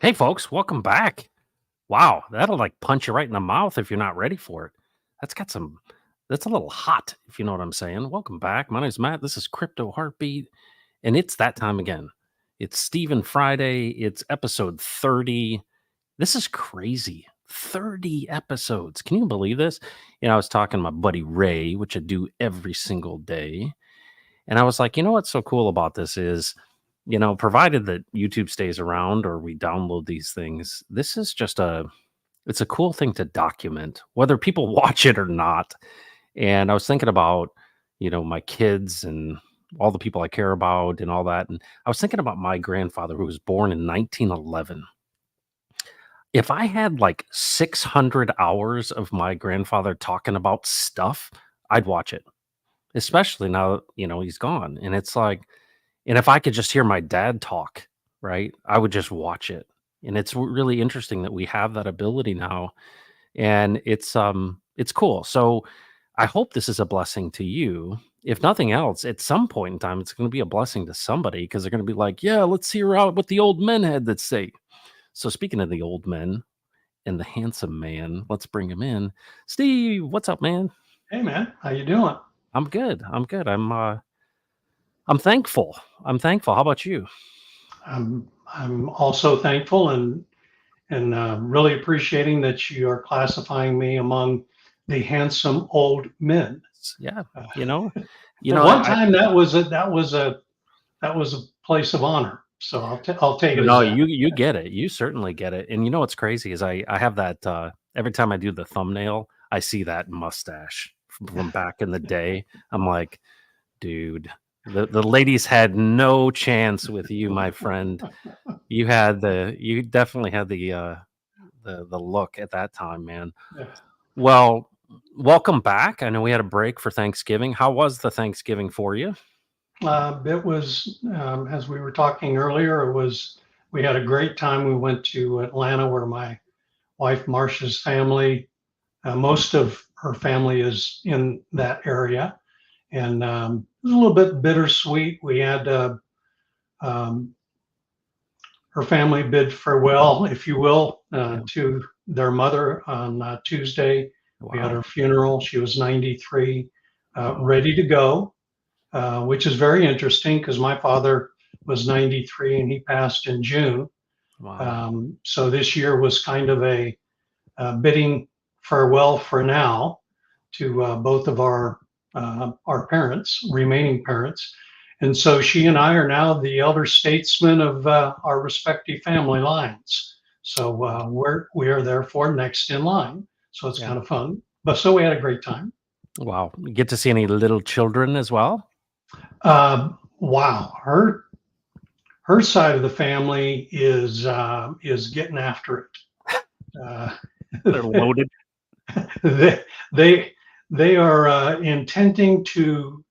Hey, folks, welcome back. Wow, that'll like punch you right in the mouth if you're not ready for it. That's got some, that's a little hot, if you know what I'm saying. Welcome back. My name's Matt. This is Crypto Heartbeat, and it's that time again. It's Steven Friday. It's episode 30. This is crazy. 30 episodes. Can you believe this? I was talking to my buddy Ray, which I do every single day. And I was like, what's so cool about this is, provided that YouTube stays around or we download these things, this is just it's a cool thing to document, whether people watch it or not. And I was thinking about, my kids and all the people I care about and all that. And I was thinking about my grandfather who was born in 1911. If I had like 600 hours of my grandfather talking about stuff, I'd watch it, especially now, he's gone. And it's like, and if I could just hear my dad talk, right, I would just watch it. And it's really interesting that we have that ability now, and it's cool. So I hope this is a blessing to you. If nothing else, at some point in time, it's going to be a blessing to somebody because they're going to be like, yeah, let's hear out what the old men had to say. So speaking of the old men and the handsome man, let's bring him in. Steve, what's up, man? Hey man, how you doing? I'm good. I'm good. I'm thankful. I'm thankful. How about you? I'm also thankful and really appreciating that you are classifying me among the handsome old men. Yeah, Uh, you know, at one I time, that was a place of honor. So I'll take it as no, that. you get it. You certainly get it. And you know what's crazy is I have that every time I do the thumbnail, I see that mustache from back in the day. I'm like, dude, the ladies had no chance with you, my friend. You definitely had the look at that time, man. Well, welcome back. I know we had a break for Thanksgiving. How was the Thanksgiving for you? It was, as we were talking earlier, we had a great time. We went to Atlanta where my wife Marcia's family, most of her family is in that area. And it was a little bit bittersweet. We had um, her family bid farewell, if you will, Yeah. to their mother on Tuesday. We had Wow. her funeral. She was 93, Wow. ready to go, which is very interesting because my father was 93 and he passed in June. Wow. So this year was kind of a bidding farewell for now to both of our parents, remaining parents. And so she and I are now the elder statesmen of our respective family lines. So we are therefore next in line. So it's Yeah. kind of fun. But so we had a great time. Wow. You get to see any little children as well? Wow, her side of the family is getting after it. They're loaded. they they they are intending to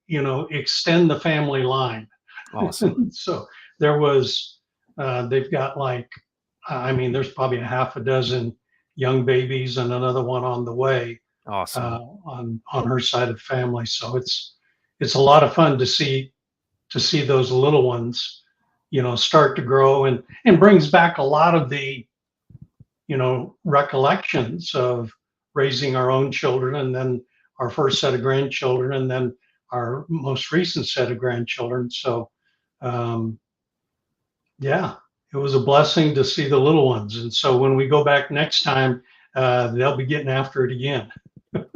extend the family line. Awesome. So there was they've got like I mean there's probably a half a dozen young babies and another one on the way Awesome. on her side of the family. So it's a lot of fun to see those little ones start to grow and brings back a lot of the recollections of raising our own children and then our first set of grandchildren and then our most recent set of grandchildren. So, um, yeah, it was a blessing to see the little ones. And so when we go back next time, they'll be getting after it again.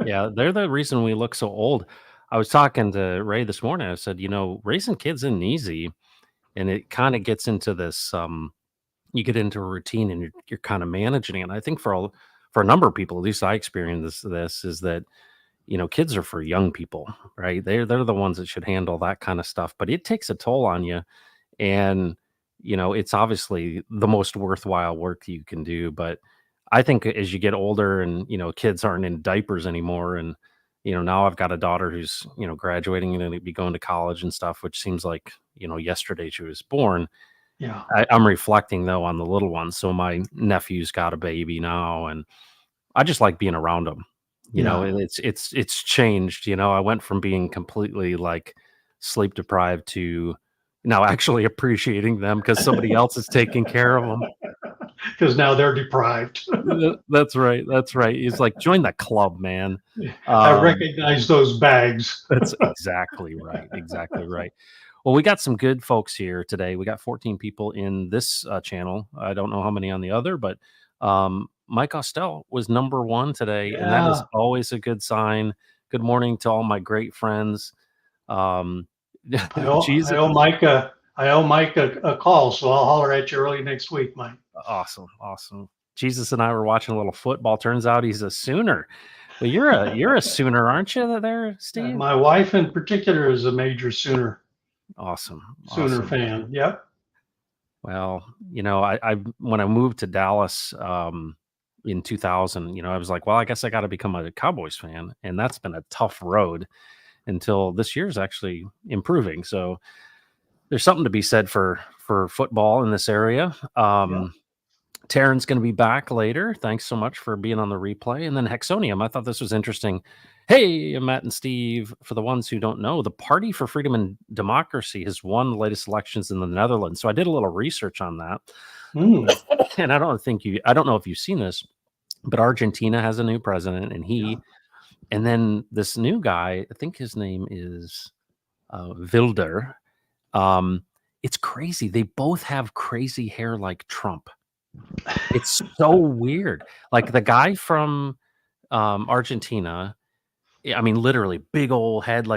Yeah, they're the reason we look so old. I was talking to Ray this morning. I said, raising kids isn't easy, and it kind of gets into this. You get into a routine, and you're kind of managing it. And I think for a number of people, at least I experienced this is that kids are for young people, right? They're the ones that should handle that kind of stuff. But it takes a toll on you, and it's obviously the most worthwhile work you can do. But I think as you get older and kids aren't in diapers anymore, and now I've got a daughter who's graduating and going to be going to college and stuff, which seems like yesterday she was born. Yeah. I'm reflecting though on the little ones. So my nephew's got a baby now, and I just like being around them. Yeah. And it's changed. I went from being completely like sleep deprived to now actually appreciating them because somebody else is taking care of them. because now they're deprived. That's right. That's right. He's like, join the club, man. I Um, recognize those bags. that's exactly right. Exactly right. Well, we got some good folks here today. We got 14 people in this channel. I don't know how many on the other, but Mike Ostell was number one today, and that is Yeah, always a good sign. Good morning to all my great friends. Um, I Jesus, owe Mike a call, so I'll holler at you early next week, Mike. awesome, awesome. Jesus and I were watching a little football. Turns out he's a Sooner. Well, you're a Sooner, aren't you? There, Steve. My wife in particular is a major Awesome, Sooner awesome. fan. Yep. Well, I when I moved to Dallas in 2000, I was like, well, I guess I got to become a Cowboys fan, and that's been a tough road until this year's actually improving. So there's something to be said for football in this area. Yep. Taryn's going to be back later. Thanks so much for being on the replay. And then Hexonium, I thought this was interesting. Hey, Matt and Steve, for the ones who don't know, the Party for Freedom and Democracy has won the latest elections in the Netherlands. So I did a little research on that. Mm, And I don't know if you've seen this, but Argentina has a new president, yeah. and then this new guy, I think his name is Wilder. It's crazy. They both have crazy hair like Trump. It's so weird. Like the guy from Argentina, I mean, literally big old head,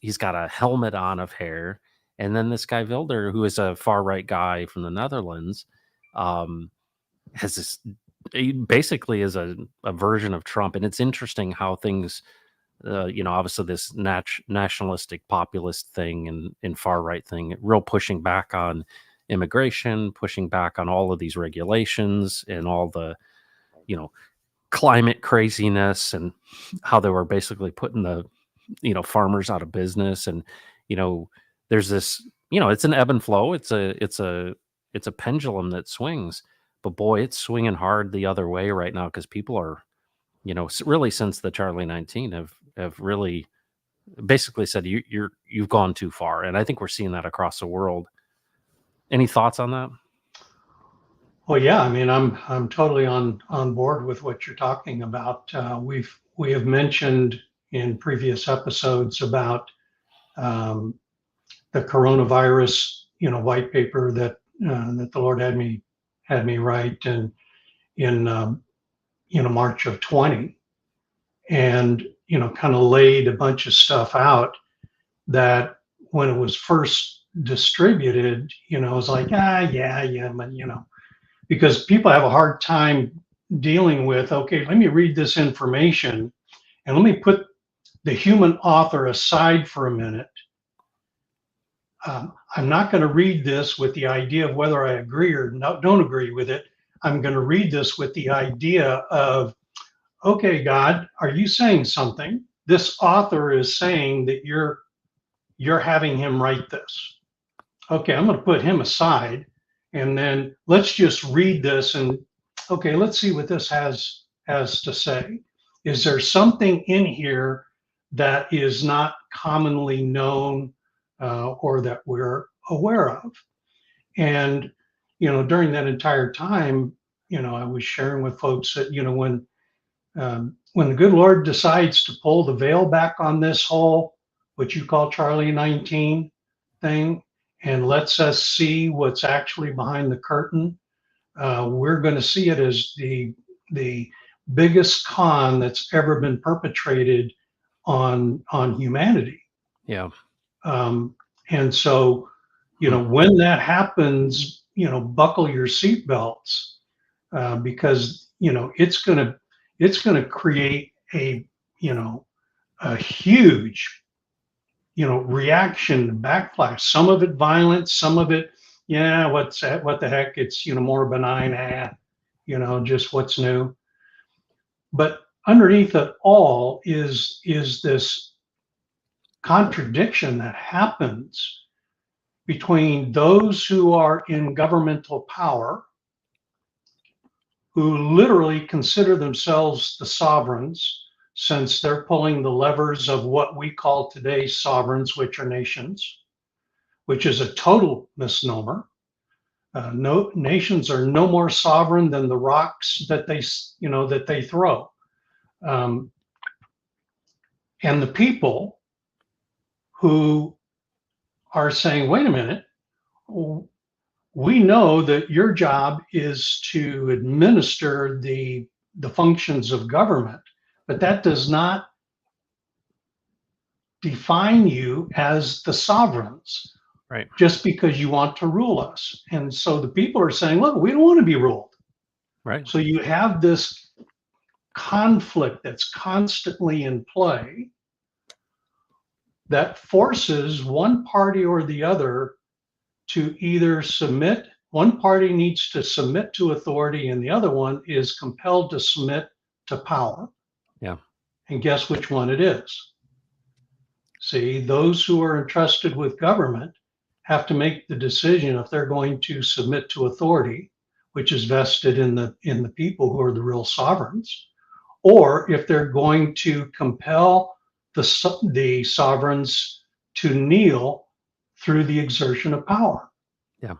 he's got a helmet on of hair. And then this guy Wilder, who is a far right guy from the Netherlands, um, has this. He basically is a version of Trump, and it's interesting how things, obviously this nationalistic populist thing and far right thing, real pushing back on immigration, pushing back on all of these regulations and all the, you know, climate craziness and how they were basically putting the, farmers out of business. And, you know, there's this, it's an ebb and flow. It's a pendulum that swings, but boy, it's swinging hard the other way right now because people are, really since the Charlie 19 have really basically said you've gone too far. And I think we're seeing that across the world. Any thoughts on that? Well, yeah. I mean, I'm totally on board with what you're talking about. We have mentioned in previous episodes about um, the coronavirus, white paper that the Lord had me write in March of 20, and kind of laid a bunch of stuff out that when it was first distributed, it was like, yeah, but because people have a hard time dealing with, okay, let me read this information and let me put the human author aside for a minute. I'm not going to read this with the idea of whether I agree or don't agree with it. I'm going to read this with the idea of, okay, God, are you saying something? This author is saying that you're having him write this. Okay, I'm going to put him aside, and then let's just read this and okay, let's see what this has to say. Is there something in here that is not commonly known or that we're aware of? And during that entire time, I was sharing with folks that when the good Lord decides to pull the veil back on this whole, what you call Charlie 19 thing, and lets us see what's actually behind the curtain, we're going to see it as the biggest con that's ever been perpetrated on humanity. Yeah. Um, and so, Hmm. when that happens, buckle your seatbelts because it's gonna create a huge reaction, backlash. Some of it violent, some of it, yeah, what's that? What the heck? It's more benign, just what's new. But underneath it all is this contradiction that happens between those who are in governmental power, who literally consider themselves the sovereigns, since they're pulling the levers of what we call today's sovereigns, which are nations, which is a total misnomer. No nations are no more sovereign than the rocks that they throw. Um, and the people who are saying, wait a minute, we know that your job is to administer the functions of government, but that does not define you as the sovereigns Right. just because you want to rule us. And so the people are saying, look, we don't want to be ruled. Right. So you have this conflict that's constantly in play that forces one party or the other to either submit. One party needs to submit to authority, and the other one is compelled to submit to power. Yeah. And guess which one it is? See, those who are entrusted with government have to make the decision if they're going to submit to authority, which is vested in the people who are the real sovereigns, or if they're going to compel the sovereigns to kneel through the exertion of power. Yeah.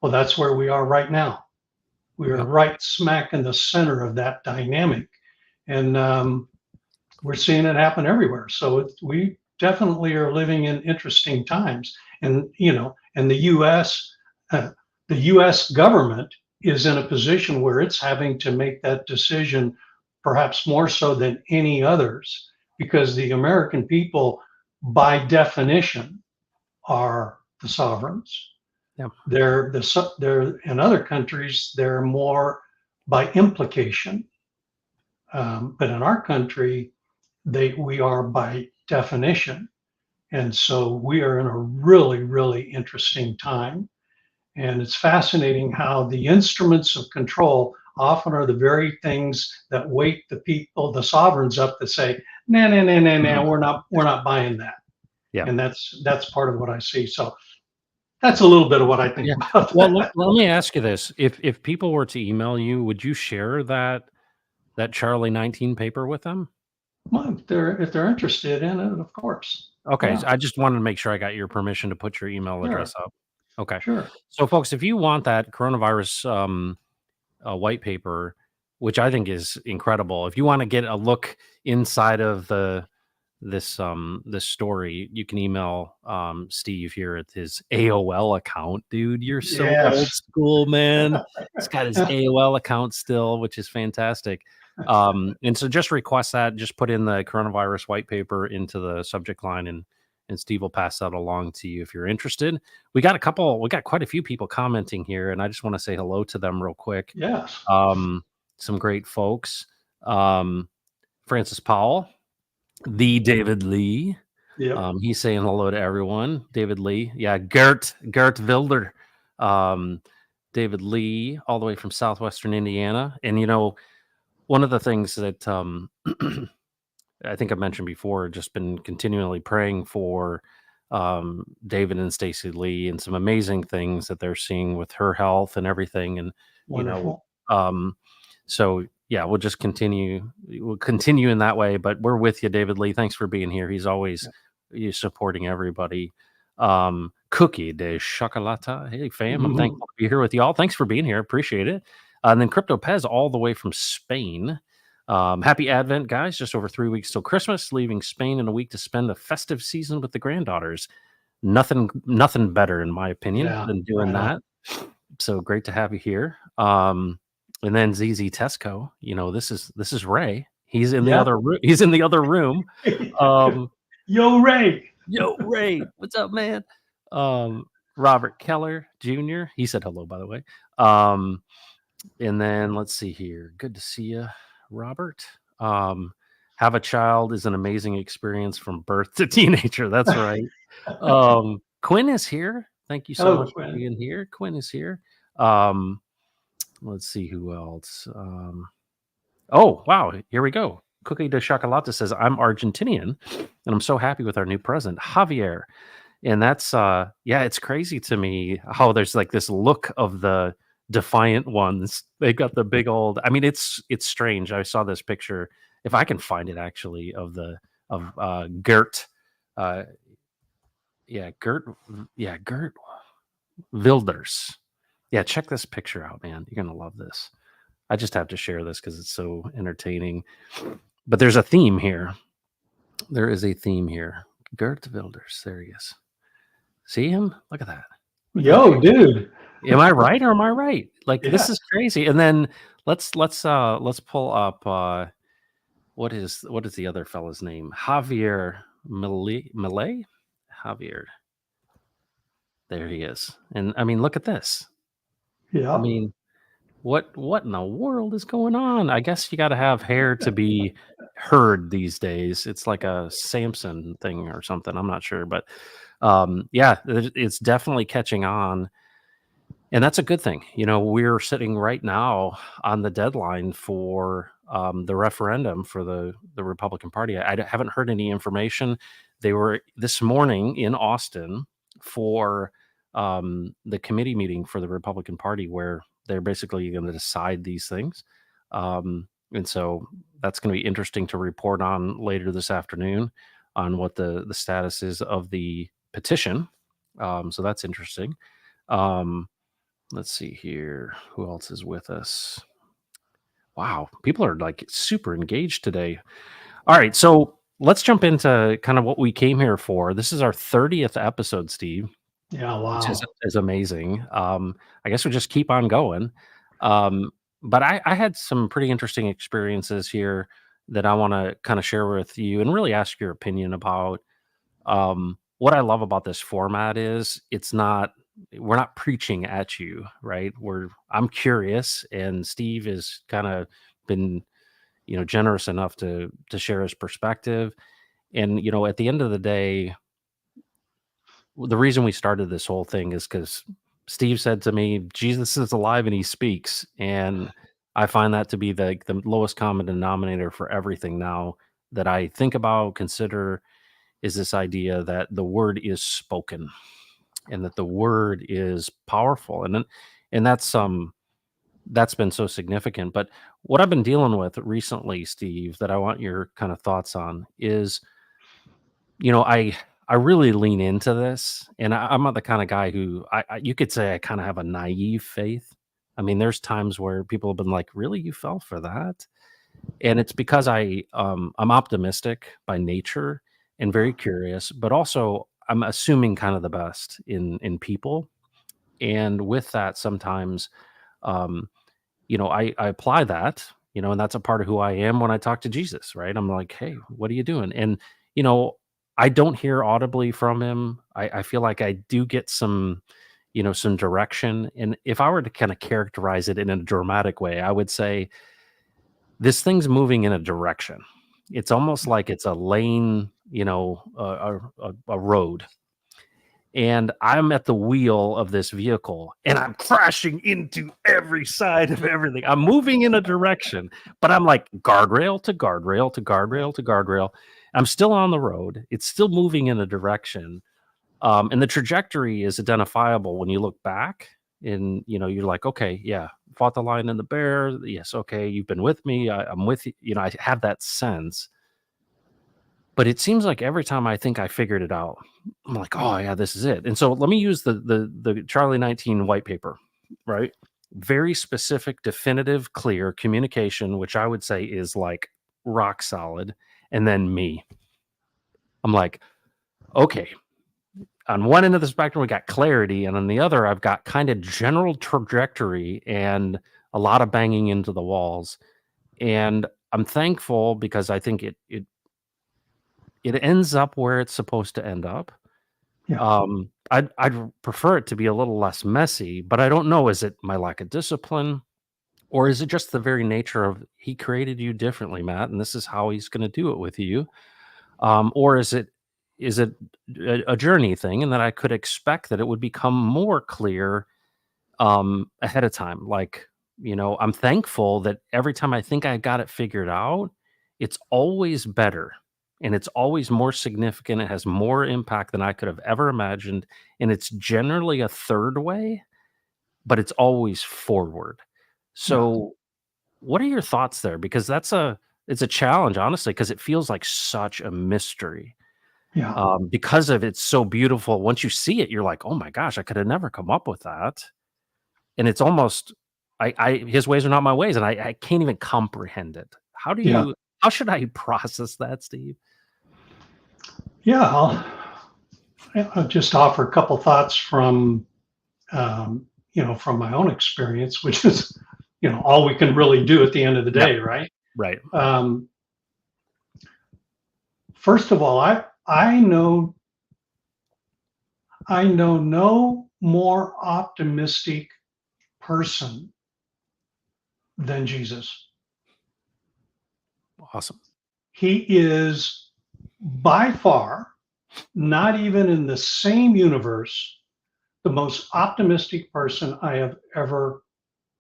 Well, that's where we are right now. We are Yeah. right smack in the center of that dynamic. And we're seeing it happen everywhere. So we definitely are living in interesting times. And, and uh, the U.S. government is in a position where it's having to make that decision, perhaps more so than any others, because the American people, by definition, are the sovereigns. Yeah. They're in other countries, they're more by implication. But in our country, we are by definition. And so we are in a really, really interesting time. And it's fascinating how the instruments of control often are the very things that wake the people, the sovereigns up that say, nah, nah, nah, nah, nah, Mhm. we're not buying that. Yeah. And that's part of what I see. So that's a little bit of what I think Yeah. about Well, that. let me ask you this. If people were to email you, would you share that Charlie 19 paper with them? Well, if they're interested in it, of course. Okay, Yeah, I just wanted to make sure I got your permission to put your email sure, address up. Okay. sure. So folks, if you want that coronavirus white paper, which I think is incredible, if you want to get a look inside of this story, you can email Steve here at his AOL account. Dude, you're so old Yes. school, man. He's got his AOL account still, which is fantastic. And so just request that, just put in the coronavirus white paper into the subject line, and Steve will pass that along to you if you're interested. We got quite a few people commenting here, and I just want to say hello to them real quick. Yes. Um, some great folks. Um, Francis Powell, the David Lee. Yep. He's saying hello to everyone. David Lee. Yeah, Gert Wilder. Um, David Lee, all the way from southwestern Indiana. And one of the things that I think I mentioned before, just been continually praying for David and Stacy Lee and some amazing things that they're seeing with her health and everything. And you know, Wonderful. um, so yeah, we'll continue in that way. But we're with you, David Lee. Thanks for being here. He's supporting everybody. Cookie de chocolata. Hey fam, I'm Mhm. thankful to be here with y'all. Thanks for being here. Appreciate it. And then Crypto Pez all the way from Spain. Happy Advent, guys. Just over 3 weeks till Christmas, leaving Spain in a week to spend the festive season with the granddaughters. Nothing better, in my opinion, Yeah, than doing right on. that. So great to have you here. And then ZZ Tesco, this is Ray. He's in the Yeah. other room. He's in the other room. Um, Yo, Ray. Yo, Ray, what's up, man? Um, Robert Keller Jr. He said hello, by the way. Um, and then let's see here. Good to see you, Robert. Um, have a child is an amazing experience from birth to teenager. That's right. Quinn is here. Thank you so Hello, much for Quinn. being here. Quinn is here. Um, let's see who else. Oh, wow. Here we go. Cookie de Chocolate says, I'm Argentinian and I'm so happy with our new president, Javier. And that's yeah, it's crazy to me how there's like this look of the defiant ones. They've got the big old, I mean, it's strange. I saw this picture, if I can find it actually, of Gert. Uh yeah, Gert Wilders. Yeah, check this picture out, man. You're gonna love this. I just have to share this because it's so entertaining. But there's a theme here. There is a theme here. Gert Wilders. There he is. See him? Look at that. Look at that. Yo, dude. Am I right or am I right? Like this Yeah. is crazy. And then let's pull up what is the other fella's name? Javier Millet? Javier. There he is. And I mean, look at this. I Yeah. mean, what in the world is going on? I guess you got to have hair to be heard these days. It's like a Samson thing or something. I'm not sure, but yeah, it's definitely catching on, and that's a good thing. We're sitting right now on the deadline for the referendum for the Republican Party. Haven't heard any information. They were this morning in Austin for the committee meeting for the Republican Party, where they're basically going to decide these things. And so that's going to be interesting to report on later this afternoon on what the status is of the petition. So that's interesting. Um, Let's see here. Who else is with us? Wow, people are like super engaged today. All right, so let's jump into kind of what we came here for. This is our 30th episode, Steve, Yeah. which is Wow. is amazing. I guess we just keep on going. But I had some pretty interesting experiences here that I want to kind of share with you and really ask your opinion about. What I love about this format is we're not preaching at you, right? I'm curious, and Steve has kind of been, generous enough to share his perspective. And at the end of the day, the reason we started this whole thing is because Steve said to me, "Jesus is alive and he speaks," and I find that to be the lowest common denominator for everything now that I think about, consider, is this idea that the word is spoken and that the word is powerful. And that's been so significant. But what I've been dealing with recently, Steve, that I want your kind of thoughts on is, I really lean into this, and I'm not the kind of guy who you could say I kind of have a naive faith. I mean, there's times where people have been like, "Really, you fell for that?" And it's because I'm optimistic by nature and very curious, but also I'm assuming kind of the best in people. And with that, sometimes um, I apply that, and that's a part of who I am when I talk to Jesus, right? I'm like, "Hey, what are you doing?" And you know, I don't hear audibly from him. I feel like I do get some direction. And if I were to kind of characterize it in a dramatic way, I would say this thing's moving in a direction. It's almost like it's a lane, a road, and I'm at the wheel of this vehicle, and I'm crashing into every side of everything. I'm moving in a direction, but I'm like guardrail to guardrail to guardrail to guardrail. I'm still on the road. It's still moving in a direction, and the trajectory is identifiable when you look back. And you're like, okay, yeah, fought the lion and the bear. Yes, okay, you've been with me. I'm with you. I have that sense. But it seems like every time I think I figured it out, I'm like, oh yeah, this is it. And so let me use the Charlie 19 white paper, right? Very specific, definitive, clear communication, which I would say is like rock solid. And then me. I'm like, okay, on one end of the spectrum, we got clarity, and on the other, I've got kind of general trajectory and a lot of banging into the walls. And I'm thankful because I think it ends up where it's supposed to end up. Yeah. I'd prefer it to be a little less messy, but I don't know. Is it my lack of discipline, or is it just the very nature of he created you differently, Matt, and this is how he's going to do it with you? Or is it a journey thing, and that I could expect that it would become more clear ahead of time? Like, I'm thankful that every time I think I got it figured out, it's always better, and it's always more significant. It has more impact than I could have ever imagined. And it's generally a third way, but it's always forward. Yeah. So what are your thoughts there? Because it's a challenge, honestly, because it feels like such a mystery. Yeah. Because of it's so beautiful. Once you see it, you're like, oh my gosh, I could have never come up with that. and it's almost I his ways are not my ways, and I can't even comprehend it. Yeah. How should I process that, Steve? Yeah. I'll just offer a couple thoughts from, um, from my own experience, which is, all we can really do at the end of the Yep, day, right? right. Um, First of all, I know no more optimistic person than Jesus. Awesome. He is by far not even in the same universe the most optimistic person I have ever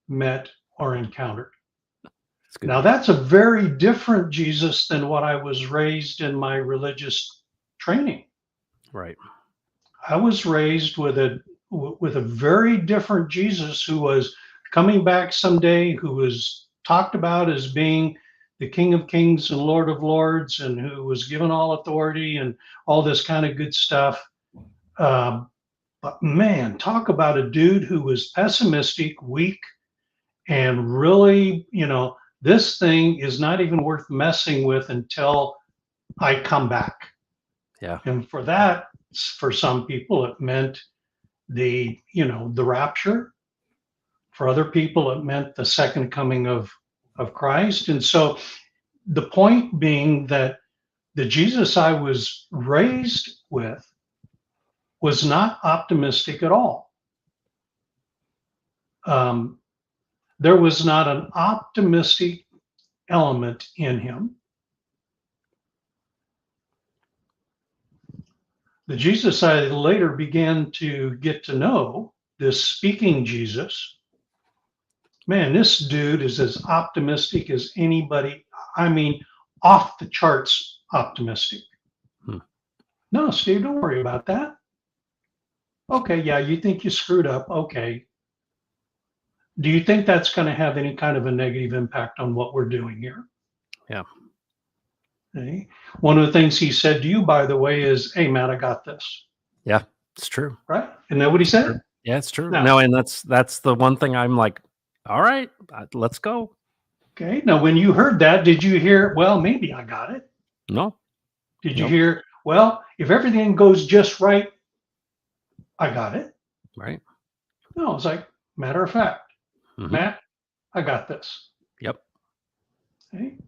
met or encountered. That's good to Now, hear. that's a very different Jesus than what I was raised in my religious training. Right. I was raised with a very different Jesus who was coming back someday, who was talked about as being the King of Kings and Lord of Lords, and who was given all authority and all this kind of good stuff. Um, but man, talk about a dude who was pessimistic, weak, and really, this thing is not even worth messing with until I come back. Yeah. And for that, for some people, it meant the rapture. For other people, it meant the second coming of Christ. And so the point being that the Jesus I was raised with was not optimistic at all. Um, there was not an optimistic element in him. The Jesus I later began to get to know, this speaking Jesus, man, this dude is as optimistic as anybody. I mean, off the charts optimistic. Hmm. No, Steve, don't worry about that. Okay, yeah, you think you screwed up. Okay. Do you think that's going to have any kind of a negative impact on what we're doing here? Yeah. Okay. One of the things he said to you, by the way, is, "Hey, Matt, I got this." Yeah. It's true. Right? Isn't that what he It's true. said? Yeah, it's true. Now, No, and that's the one thing I'm like, all right, let's go. okay. Now, when you heard that, did you hear, well, maybe I got it? No, Did you nope. hear, well, if everything goes just right, I got it? Right. No, it's like, matter of fact, Hmm. Matt, I got this. Yep. Okay.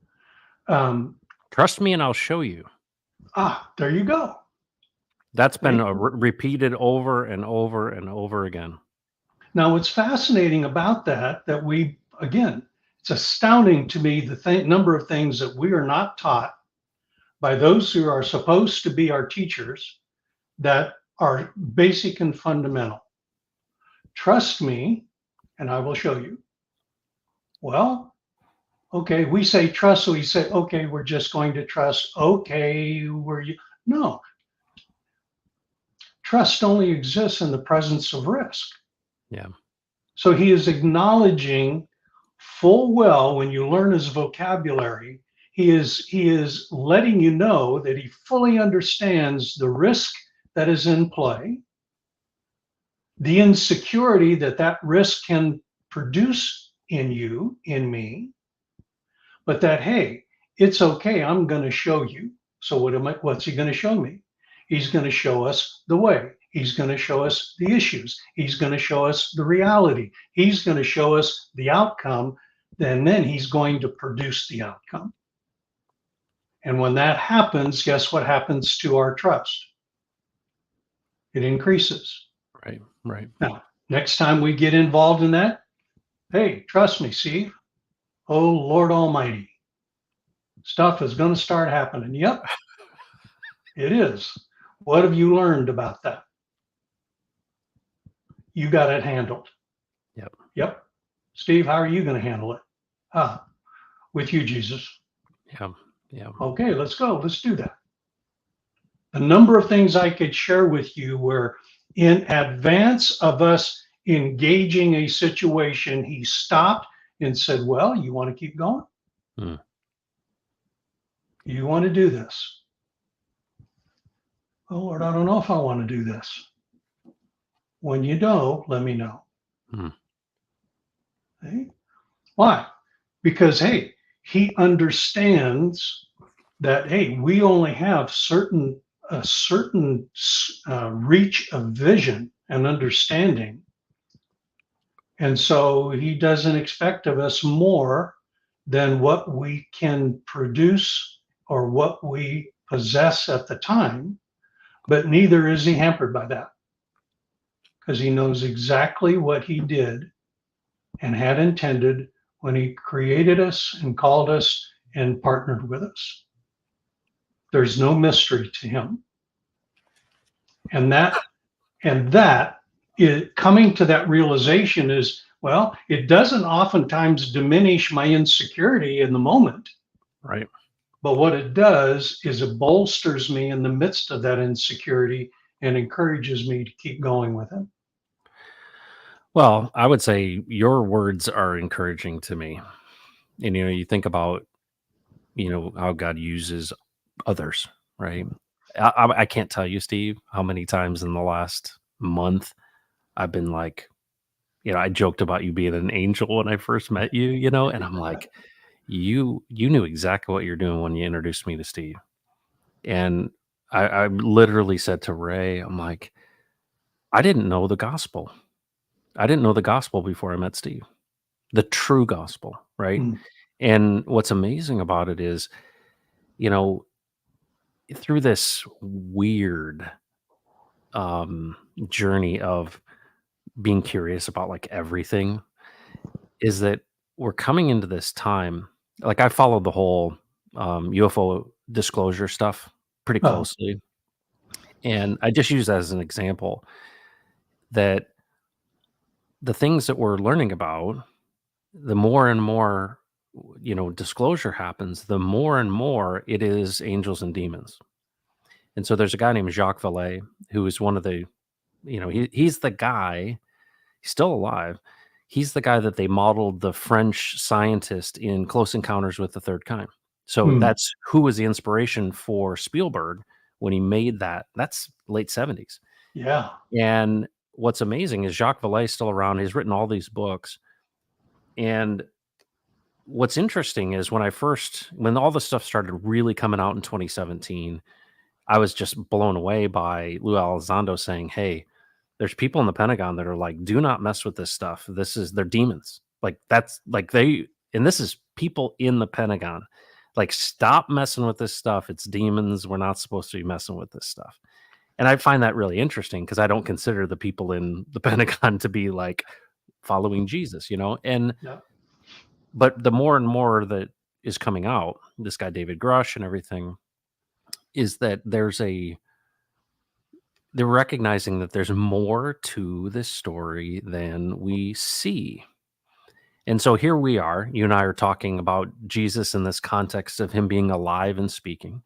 Um, Trust me, and I'll show you. there you go. That's been Okay. repeated over and over and over again. Now, what's fascinating about that again, it's astounding to me the number of things that we are not taught by those who are supposed to be our teachers that are basic and fundamental. Trust me, and I will show you. Well, okay, we say trust, so we say, okay, we're just going to trust. Okay, no, trust only exists in the presence of risk. Yeah. So he is acknowledging full well when you learn his vocabulary, he is letting you know that he fully understands the risk that is in play, the insecurity that that risk can produce in you, in me, but that hey, it's okay. I'm going to show you. So what's he going to show me? He's going to show us the way. He's going to show us the issues. He's going to show us the reality. He's going to show us the outcome. And then he's going to produce the outcome. And when that happens, guess what happens to our trust? It increases. Right. Right. Now, next time we get involved in that, hey, trust me, Steve. Oh, Lord Almighty, stuff is going to start happening. Yep, it is. What have you learned about that? You got it handled. Yep. Yep. Steve, how are you going to handle it? Ah, with you, Jesus. Yeah. Yeah. Okay, let's go. Let's do that. A number of things I could share with you where, in advance of us engaging a situation, he stopped and said, well, you want to keep going? Hmm. You want to do this? Oh, Lord, I don't know if I want to do this. When you know, let me know. Hmm. Okay? Why? Because, hey, he understands that, hey, we only have a certain reach of vision and understanding. And so he doesn't expect of us more than what we can produce or what we possess at the time, but neither is he hampered by that because he knows exactly what he did and had intended when he created us and called us and partnered with us. There's no mystery to him. And that is coming to that realization is, well, it doesn't oftentimes diminish my insecurity in the moment, Right. but what it does is it bolsters me in the midst of that insecurity and encourages me to keep going with it. Well, I would say your words are encouraging to me. And, you think about, how God uses others, right? I can't tell you, Steve, how many times in the last month I've been like, I joked about you being an angel when I first met you, and I'm like, you knew exactly what you're doing when you introduced me to Steve. And I literally said to Ray, I'm like, I didn't know the gospel. I didn't know the gospel before I met Steve, the true gospel, right? Mm. And what's amazing about it is, you know, through this weird journey of being curious about like everything, is that we're coming into this time. Like I followed the whole UFO disclosure stuff pretty Oh, closely. And I just use that as an example that the things that we're learning about, the more and more, disclosure happens, the more and more it is angels and demons. And so there's a guy named Jacques Vallée who is one of the, he's the guy, he's still alive. He's the guy that they modeled the French scientist in Close Encounters with the Third Kind. So mm. that's who was the inspiration for Spielberg when he made that. That's late 70s. Yeah, And what's amazing is Jacques Vallée is still around. He's written all these books. And what's interesting is when all this stuff started really coming out in 2017, I was just blown away by Lou Elizondo saying, "Hey, there's people in the Pentagon that are like, do not mess with this stuff. They're demons. Like that's like and this is people in the Pentagon. Like, stop messing with this stuff. It's demons. We're not supposed to be messing with this stuff." And I find that really interesting because I don't consider the people in the Pentagon to be like following Jesus. And yeah, but the more and more that is coming out, this guy David Grush and everything, is that they're recognizing that there's more to this story than we see. And so here we are, you and I are talking about Jesus in this context of him being alive and speaking.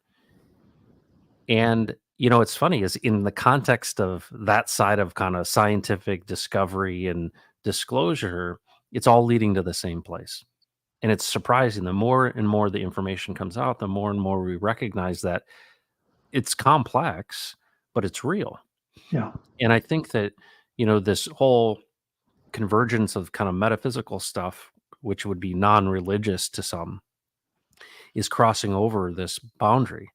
And, it's funny is in the context of that side of kind of scientific discovery and disclosure, it's all leading to the same place. And it's surprising. The more and more the information comes out, the more and more we recognize that it's complex, but it's real. yeah, And I think that, this whole convergence of kind of metaphysical stuff, which would be non religious to some, is crossing over this boundary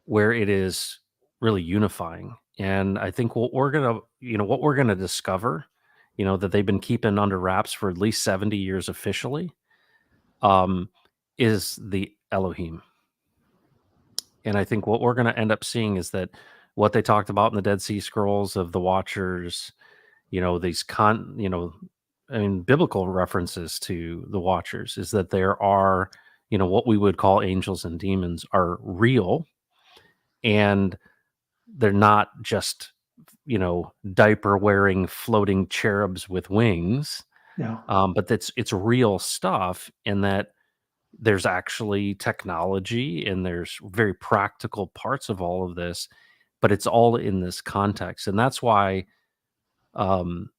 where it is really unifying. And I think what we're going to discover, that they've been keeping under wraps for at least 70 years officially, um, is the Elohim. And I think what we're going to end up seeing is that what they talked about in the Dead Sea Scrolls of the Watchers, these I mean, biblical references to the Watchers is that there are, what we would call angels and demons are real, and they're not just, diaper wearing floating cherubs with wings, yeah, but it's real stuff, and that there's actually technology and there's very practical parts of all of this, but it's all in this context. And um,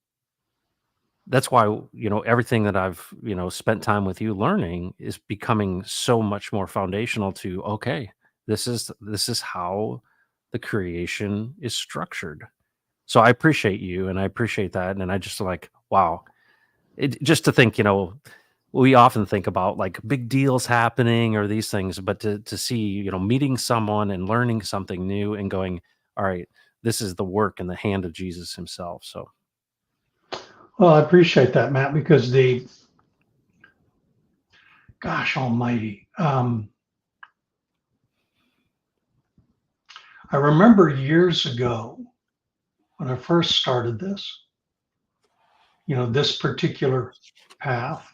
that's why, everything that I've, spent time with you learning is becoming so much more foundational to, okay, this is how the creation is structured. So I appreciate you and I appreciate that. And I just like, wow, just to think, we often think about like big deals happening or these things, but to see, meeting someone and learning something new and going, all right, this is the work in the hand of Jesus himself. So, Well, I appreciate that, Matt, because gosh almighty, I remember years ago when I first started this, this particular path.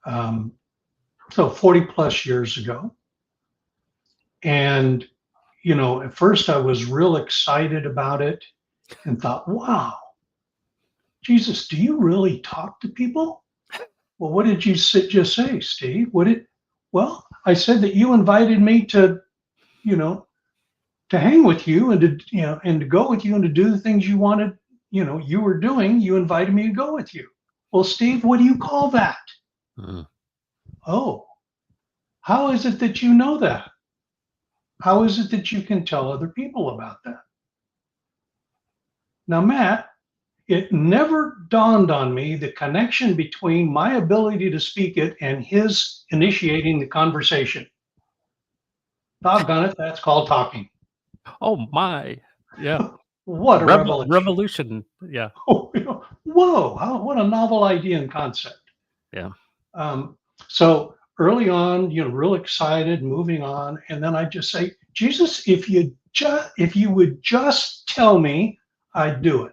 Um, so 40 plus years ago. And, at first I was real excited about it and thought, wow, Jesus, do you really talk to people? Well, what did you just say, Steve? Well, I said that you invited me to, you know, to hang with you and to go with you and to do the things you wanted, you were doing. You invited me to go with you. Well, Steve, what do you call that? mm, Oh, how is it that you know that? How is it that you can tell other people about that? Now, Matt, it never dawned on me the connection between my ability to speak it and his initiating the conversation. Doggone it, that's called talking. oh my, yeah, What a revelation. revolution. Yeah. Whoa, what a novel idea and concept. Yeah. Um, so early on, real excited, moving on, and then I just say, Jesus, if you would just tell me, I'd do it.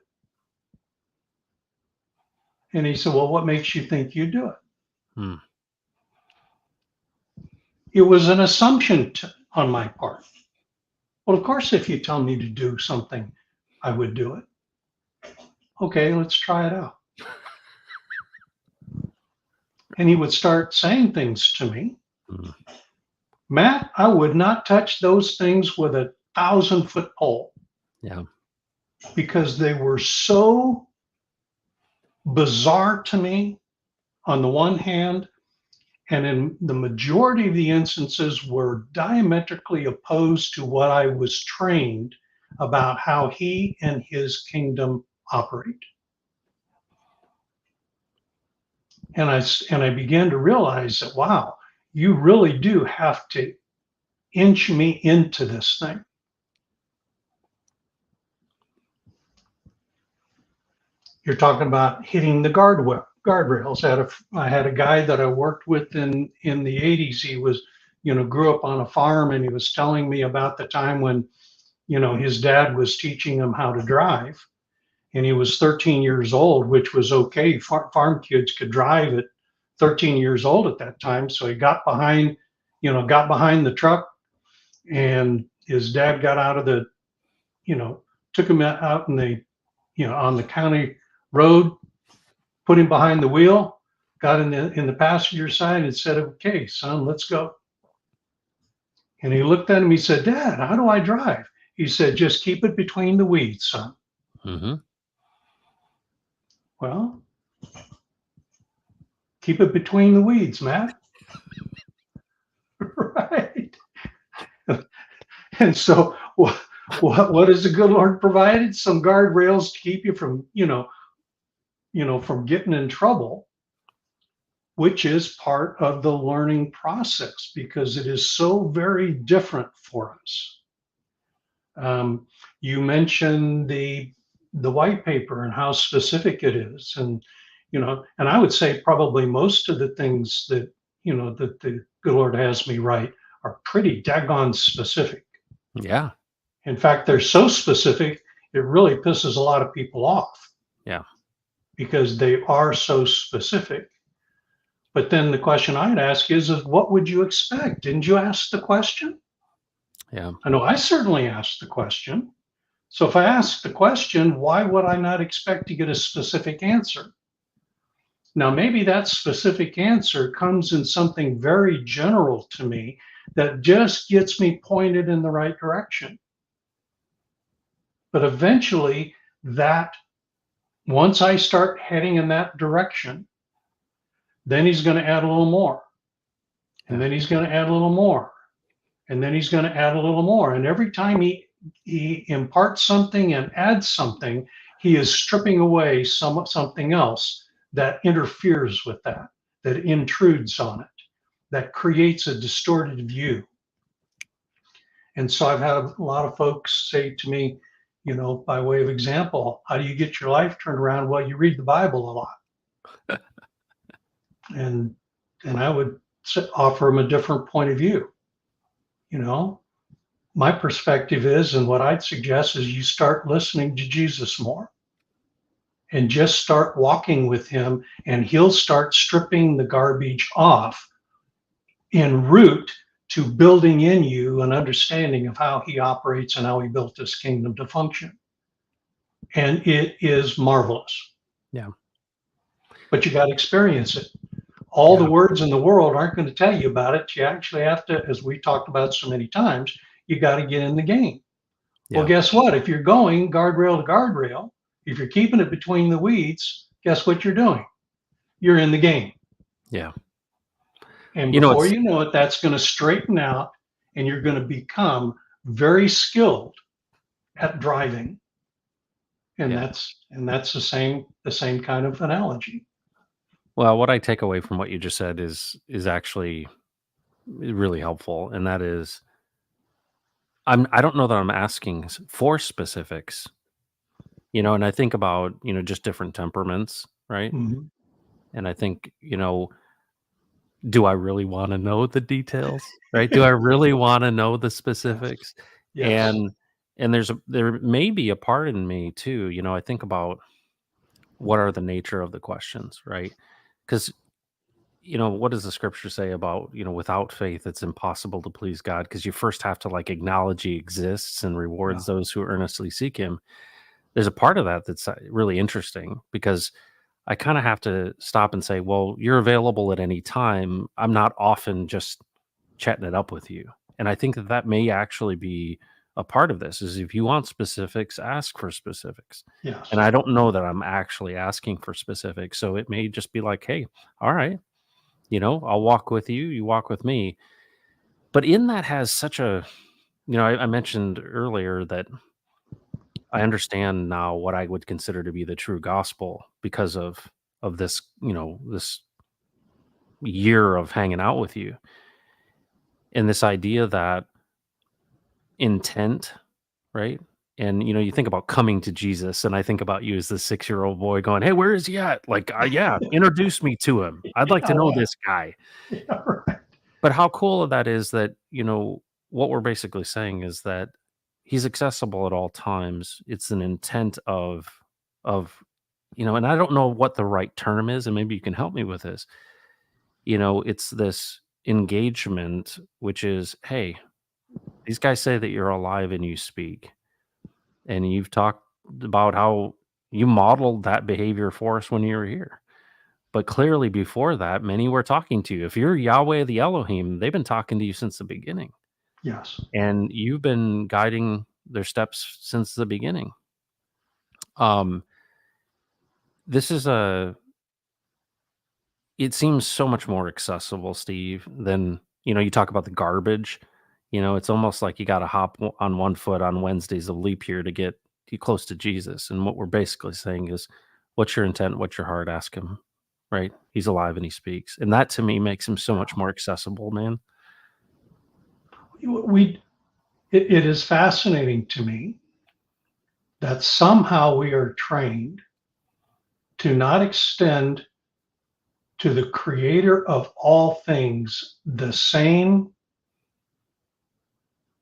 And he said, well, what makes you think you do it? Mm, It was an assumption on my part. Well, of course, if you tell me to do something, I would do it. Okay, let's try it out. And he would start saying things to me. mm, Matt, I would not touch those things with a 1,000-foot pole yeah. because they were so bizarre to me on the one hand, and in the majority of the instances were diametrically opposed to what I was trained about how he and his kingdom operate. And I began to realize that, wow, you really do have to inch me into this thing. You're talking about hitting the guardrails. I had a guy that I worked with in the 80s. He was, grew up on a farm, and he was telling me about the time when, his dad was teaching him how to drive, and he was 13 years old, which was okay. Farm kids could drive at 13 years old at that time. So he got behind the truck, and his dad got out of the, you know, took him out in the, on the county road, put him behind the wheel, got in the passenger side and said, okay, son, let's go. And he looked at him, he said, Dad, how do I drive? He said, just keep it between the weeds, son. Mm-hmm. Well, keep it between the weeds, Matt. Right. And so what has the good Lord provided? Some guardrails to keep you from, from getting in trouble, which is part of the learning process because it is so very different for us. You mentioned the white paper and how specific it is, and I would say probably most of the things that that the good Lord has me write are pretty daggone specific. Yeah. In fact, they're so specific it really pisses a lot of people off Yeah. because they are so specific. But then the question I'd ask is what would you expect? Didn't you ask the question? Yeah. I know I certainly asked the question. So if I ask the question, why would I not expect to get a specific answer? Now, maybe that specific answer comes in something very general to me that just gets me pointed in the right direction. But eventually, that once I start heading in that direction, then he's going to add a little more. And Yeah. then he's going to add a little more. And then he's going to add a little more. And every time he imparts something and adds something, he is stripping away something else that interferes with that, that intrudes on it, that creates a distorted view. And so I've had a lot of folks say to me, by way of example, how do you get your life turned around? Well, you read the Bible a lot. And I would offer them a different point of view. You know, my perspective is, and what I'd suggest is you start listening to Jesus more and just start walking with him, and he'll start stripping the garbage off en route to building in you an understanding of how he operates and how he built this kingdom to function. And it is marvelous, Yeah. but you got to experience it. All the Yeah. words in the world aren't going to tell you about it. You actually have to, as we talked about so many times, you got to get in the game. Well, Yeah. guess what? If you're going guardrail to guardrail, if you're keeping it between the weeds, guess what you're doing? You're in the game. Yeah. And You know, before it's you know it, that's going to straighten out and you're going to become very skilled at driving. And yeah. that's the same kind of analogy. Well, what I take away from what you just said is actually really helpful, and that is I don't know that I'm asking for specifics, and I think about, just different temperaments, right? Mhm. And I think, do I really want to know the details, right? Do I really want to know the Yes. specifics? Yes. And there may be a part in me too, I think about what are the nature of the questions, right? Because what does the scripture say about, without faith, it's impossible to please God because you first have to like acknowledge he exists and Yeah. rewards those who earnestly seek him. There's a part of that that's really interesting because I kind of have to stop and say, well, you're available at any time. I'm not often just chatting it up with you. And I think that that may actually be a part of this is if you want specifics, ask for specifics. And Yes. I don't know that I'm actually asking for specifics. So it may just be like, hey, all right, I'll walk with you, you walk with me. But in that has such a, I mentioned earlier that I understand now what I would consider to be the true gospel because of this, this year of hanging out with you. And this idea that intent, right? And you think about coming to Jesus, and I think about you as the 6-year-old boy going, "Hey, where is he at? Like, yeah, introduce me to him. I'd like to Oh, know yeah. this guy." Yeah, right. But how cool that is that, what we're basically saying is that he's accessible at all times. It's an intent of, and I don't know what the right term is, and maybe you can help me with this. It's this engagement, which is, hey, these guys say that you're alive and you speak, and you've talked about how you modeled that behavior for us when you were here. But clearly before that, many were talking to you. If you're Yahweh the Elohim, they've been talking to you since the beginning. Yes. And you've been guiding their steps since the beginning. Um, this is it seems so much more accessible, Steve, than, you talk about the garbage. It's almost like you got to hop on one foot on Wednesdays of leap year to get you close to Jesus. And what we're basically saying is, what's your intent? What's your heart? Ask him, right? He's alive and he speaks. And that to me makes him so much more accessible, man. We it is fascinating to me that somehow we are trained to not extend to the creator of all things the same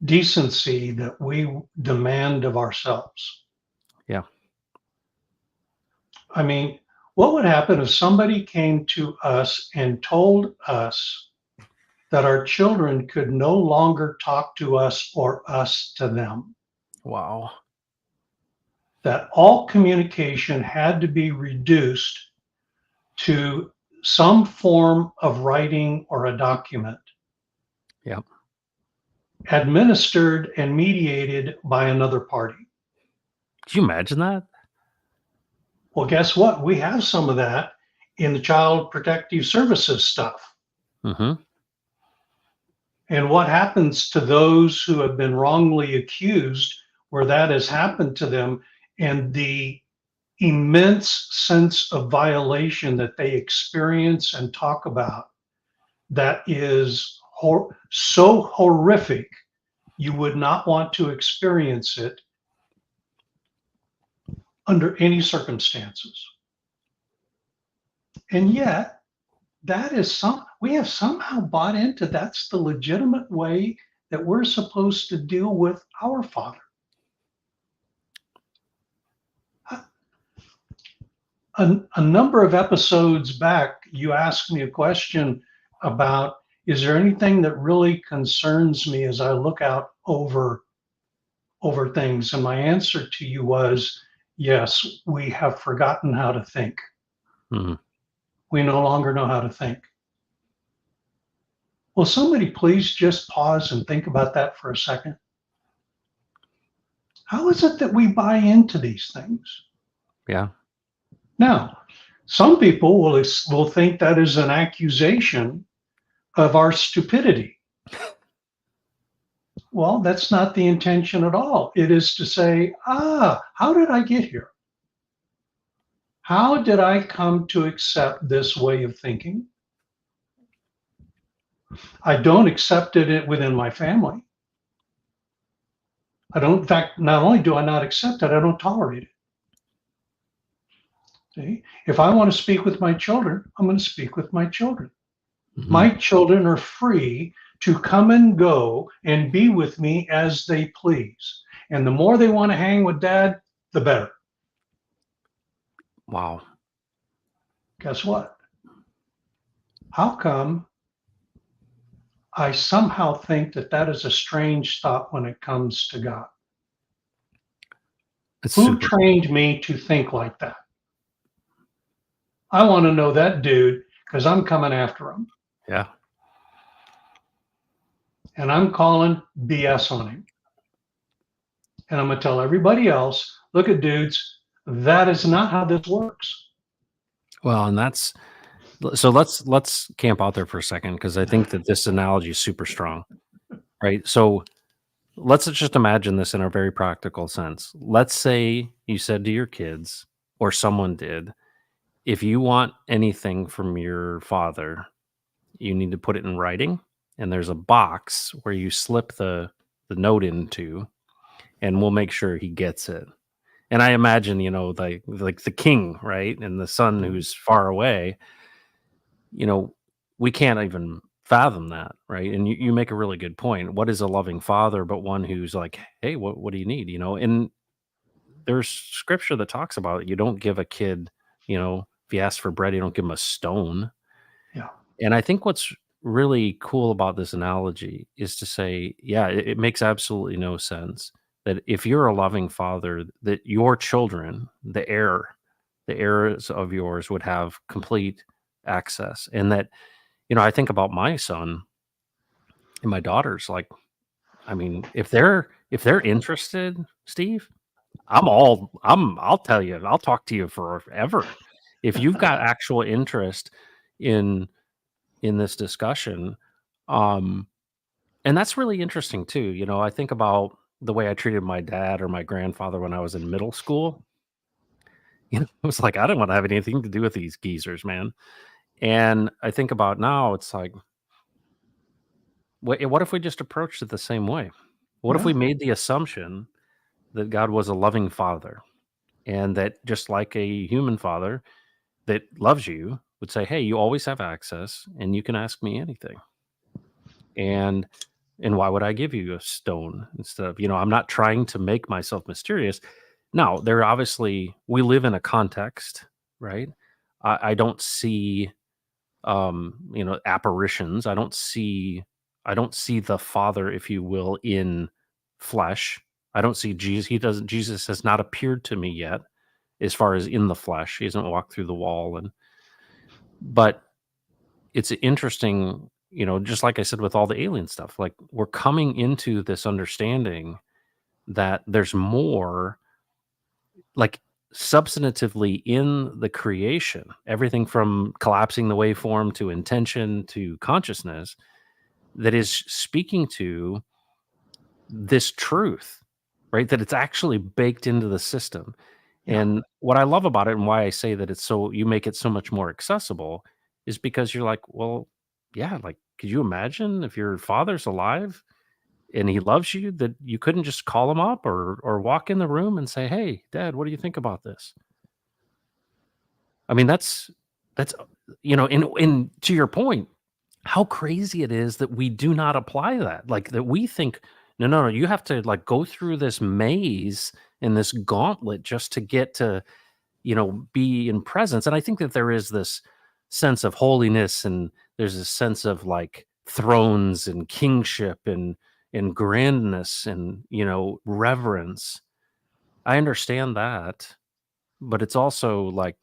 decency that we demand of ourselves. Yeah. I mean, what would happen if somebody came to us and told us that our children could no longer talk to us or us to them? Wow. That all communication had to be reduced to some form of writing or a document, Yeah. administered and mediated by another party. Could you imagine that? Well, guess what? We have some of that in the Child Protective Services stuff. Mm-hmm. And what happens to those who have been wrongly accused where that has happened to them, and the immense sense of violation that they experience and talk about that is so horrific, you would not want to experience it under any circumstances. And yet, we have somehow bought into that's the legitimate way that we're supposed to deal with our Father. A number of episodes back, you asked me a question about, is there anything that really concerns me as I look out over things? And my answer to you was, yes, we have forgotten how to think. Mhm. We no longer know how to think. Will somebody please just pause and think about that for a second? How is it that we buy into these things? Yeah. Now, some people will think that is an accusation of our stupidity. Well, that's not the intention at all. It is to say, how did I get here? How did I come to accept this way of thinking? I don't accept it within my family. I don't, in fact, not only do I not accept it, I don't tolerate it. See? If I want to speak with my children, I'm going to speak with my children. Mhm. My children are free to come and go and be with me as they please. And the more they want to hang with dad, the better. Wow. Guess what? How come I somehow think that that is a strange thought when it comes to God? It's Who super. trained me to think like that? I want to know that dude because I'm coming after him Yeah. and I'm calling BS on him. And I'm going to tell everybody else, look at dudes, that is not how this works. Well, and that's so let's camp out there for a second because I think that this analogy is super strong, right? So let's just imagine this in a very practical sense. Let's say you said to your kids, or someone did, if you want anything from your father, you need to put it in writing, and there's a box where you slip the note into, and we'll make sure he gets it. And I imagine, like the king, right? And the son who's far away, you know, we can't even fathom that, right? And you make a really good point. What is a loving father but one who's like, hey, what do you need? And there's scripture that talks about it. You don't give a kid, if you ask for bread, you don't give him a stone. Yeah. And I think what's really cool about this analogy is to say, yeah, it makes absolutely no sense that if you're a loving father, that your children, the heirs of yours would have complete access. And that, I think about my son and my daughters, like, I mean, if they're interested, Steve, I'll tell you, I'll talk to you forever. If you've got actual interest in this discussion, um, and that's really interesting too. I think about the way I treated my dad or my grandfather when I was in middle school. It was like I didn't want to have anything to do with these geezers, man. And I think about now, it's like, what if we just approached it the same way? What if Yeah. we made the assumption that God was a loving father, and that just like a human father that loves you would say, "Hey, you always have access, and you can ask me anything." And why would I give you a stone instead of, I'm not trying to make myself mysterious. Now, there obviously we live in a context, right? I don't see apparitions. I don't see the Father, if you will, in flesh. I don't see Jesus. Jesus has not appeared to me yet, as far as in the flesh. He hasn't walked through the wall. But it's interesting, just like I said with all the alien stuff, like we're coming into this understanding that there's more, like, substantively in the creation, everything from collapsing the waveform to intention to consciousness, that is speaking to this truth, right? That it's actually baked into the system. Yeah. And what I love about it and why I say that it's so you make it so much more accessible is because you're like, well, yeah, like, could you imagine if your father's alive and he loves you that you couldn't just call him up or walk in the room and say, "Hey, dad, what do you think about this?" I mean, that's and to your point, how crazy it is that we do not apply that. Like that we think, no, no, no, you have to like go through this maze and this gauntlet just to get to be in presence. And I think that there is this sense of holiness and there's a sense of like thrones and kingship and grandness and reverence. I understand that, but it's also like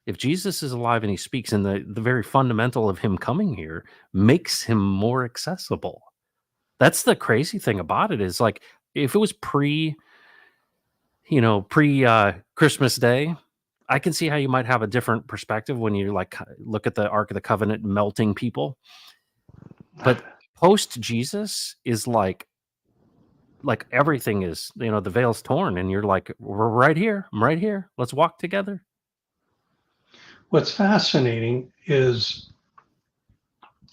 if Jesus is alive and he speaks, and the very fundamental of him coming here makes him more accessible. That's the crazy thing about it is like if it was pre Christmas Day, I can see how you might have a different perspective when you like look at the Ark of the Covenant melting people. But post Jesus is like everything is, the veil's torn and you're like, we're right here. I'm right here. Let's walk together. What's fascinating is,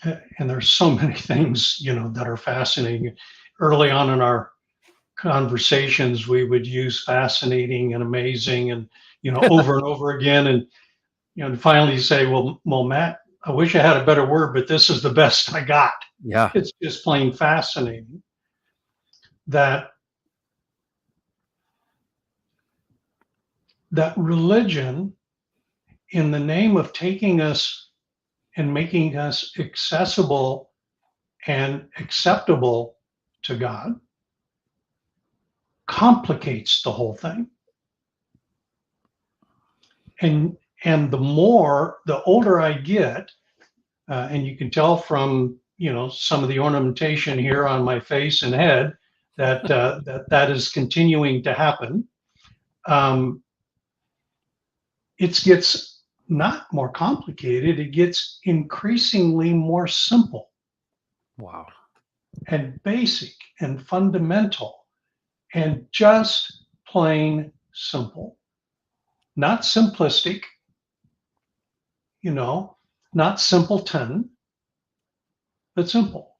and there's so many things, that are fascinating. Early on in our conversations, we would use fascinating and amazing and, over and over again. And, and finally you say, well, Matt, I wish I had a better word, but this is the best I got. Yeah. It's just plain fascinating that religion, in the name of taking us and making us accessible and acceptable to God, complicates the whole thing. And the older I get, and you can tell from some of the ornamentation here on my face and head that that is continuing to happen. Um, it gets not more complicated; it gets increasingly more simple Wow. and basic and fundamental and just plain simple, not simplistic, you know, not simpleton, but simple.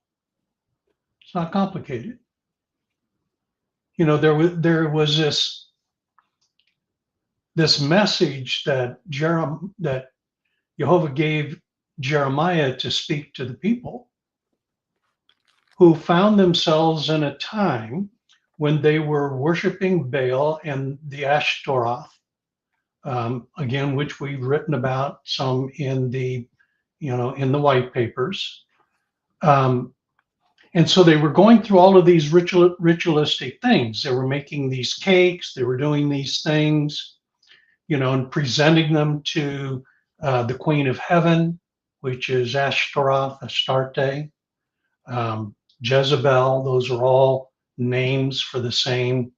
It's not complicated. There was this message that Jehovah gave Jeremiah to speak to the people who found themselves in a time when they were worshiping Baal and the Ashtaroth, again, which we've written about some in the white papers. Um, and so they were going through all of these ritualistic things. They were making these cakes. They were doing these things, and presenting them to the Queen of Heaven, which is Ashtaroth, Astarte, um, Jezebel. Those are all names for the same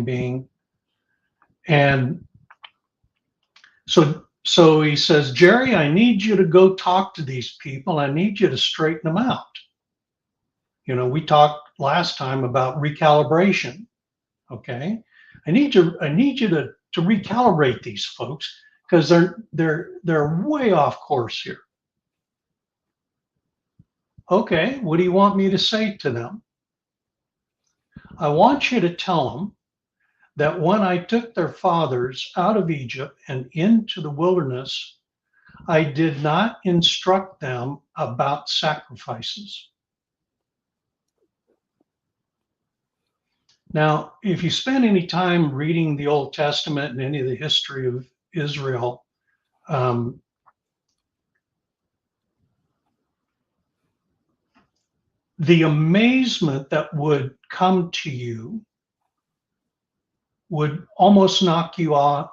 being. And so he says, Jerry, I need you to go talk to these people. I need you to straighten them out. We talked last time about recalibration. Okay, I need you to recalibrate these folks because they're way off course here. Okay, what do you want me to say to them? I want you to tell them that when I took their fathers out of Egypt and into the wilderness, I did not instruct them about sacrifices. Now, if you spend any time reading the Old Testament and any of the history of Israel, um, the amazement that would come to you would almost knock you off,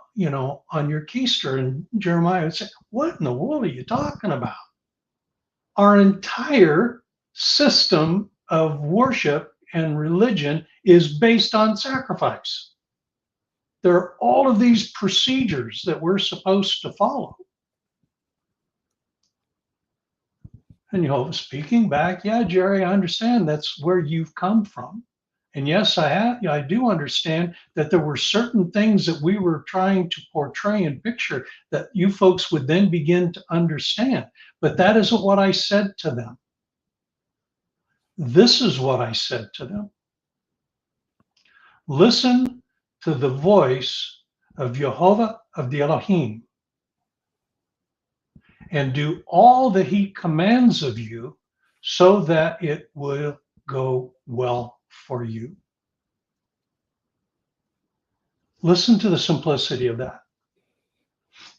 on your keister. And Jeremiah would say, what in the world are you talking about? Our entire system of worship and religion is based on sacrifice. There are all of these procedures that we're supposed to follow. And speaking back, yeah, Jerry, I understand that's where you've come from. And yes, I do understand that there were certain things that we were trying to portray and picture that you folks would then begin to understand. But that isn't what I said to them. This is what I said to them. Listen to the voice of Jehovah of the Elohim and do all that he commands of you so that it will go well for you. Listen to the simplicity of that.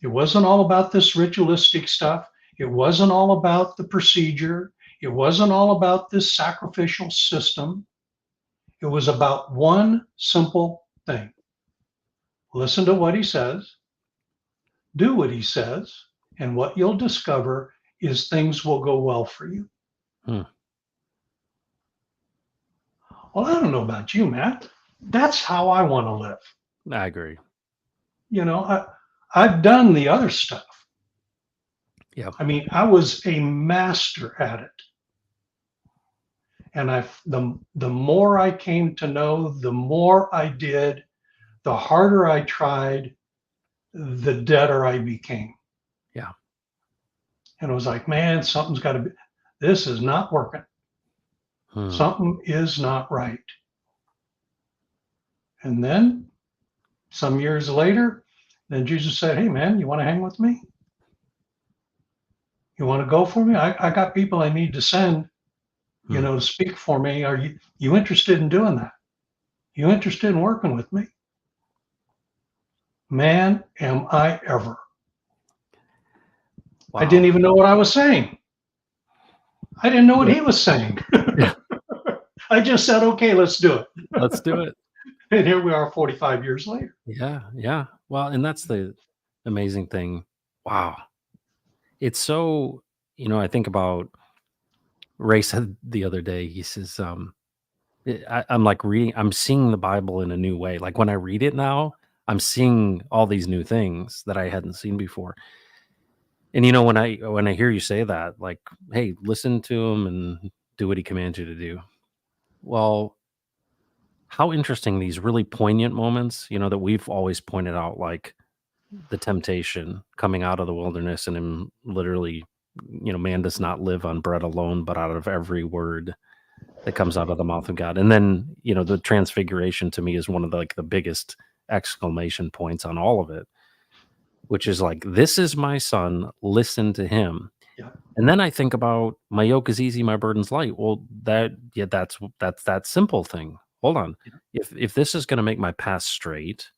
It wasn't all about this ritualistic stuff. It wasn't all about the procedure. It wasn't all about this sacrificial system. It was about one simple thing. Listen to what he says, do what he says, and what you'll discover is things will go well for you. Hmm. Well, I don't know about you, Matt. That's how I want to live. I agree. You know, I've done the other stuff. Yeah. I mean, I was a master at it. And the more I came to know, the more I did, the harder I tried, the deader I became. Yeah. And it was like, man, something's got to be, this is not working. Hmm. Something is not right. And then some years later, then Jesus said, hey, man, you want to hang with me? You want to go for me? I got people I need to send, Hmm. to speak for me. Are you interested in doing that? You interested in working with me? Man, am I ever. I Wow. didn't even know what I was saying. I didn't know what Yeah. he was saying. Yeah. I just said, okay, let's do it. Let's do it. And here we are 45 years later. Yeah. Yeah. Well, and that's the amazing thing. Wow. It's so, I think about Ray said the other day, he says, I'm like reading, I'm seeing the Bible in a new way. Like when I read it now, I'm seeing all these new things that I hadn't seen before. And when I hear you say that, like, hey, listen to him and do what he commands you to do. Well, how interesting these really poignant moments, that we've always pointed out, like the temptation coming out of the wilderness and him literally, man does not live on bread alone, but out of every word that comes out of the mouth of God. And then, the transfiguration to me is one of the, like the biggest exclamation points on all of it, which is like, this is my son, listen to him. Yeah, And then I think about my yoke is easy, my burden's light. Well, that's that simple thing. Hold on. yeah, If this is going to make my path straight,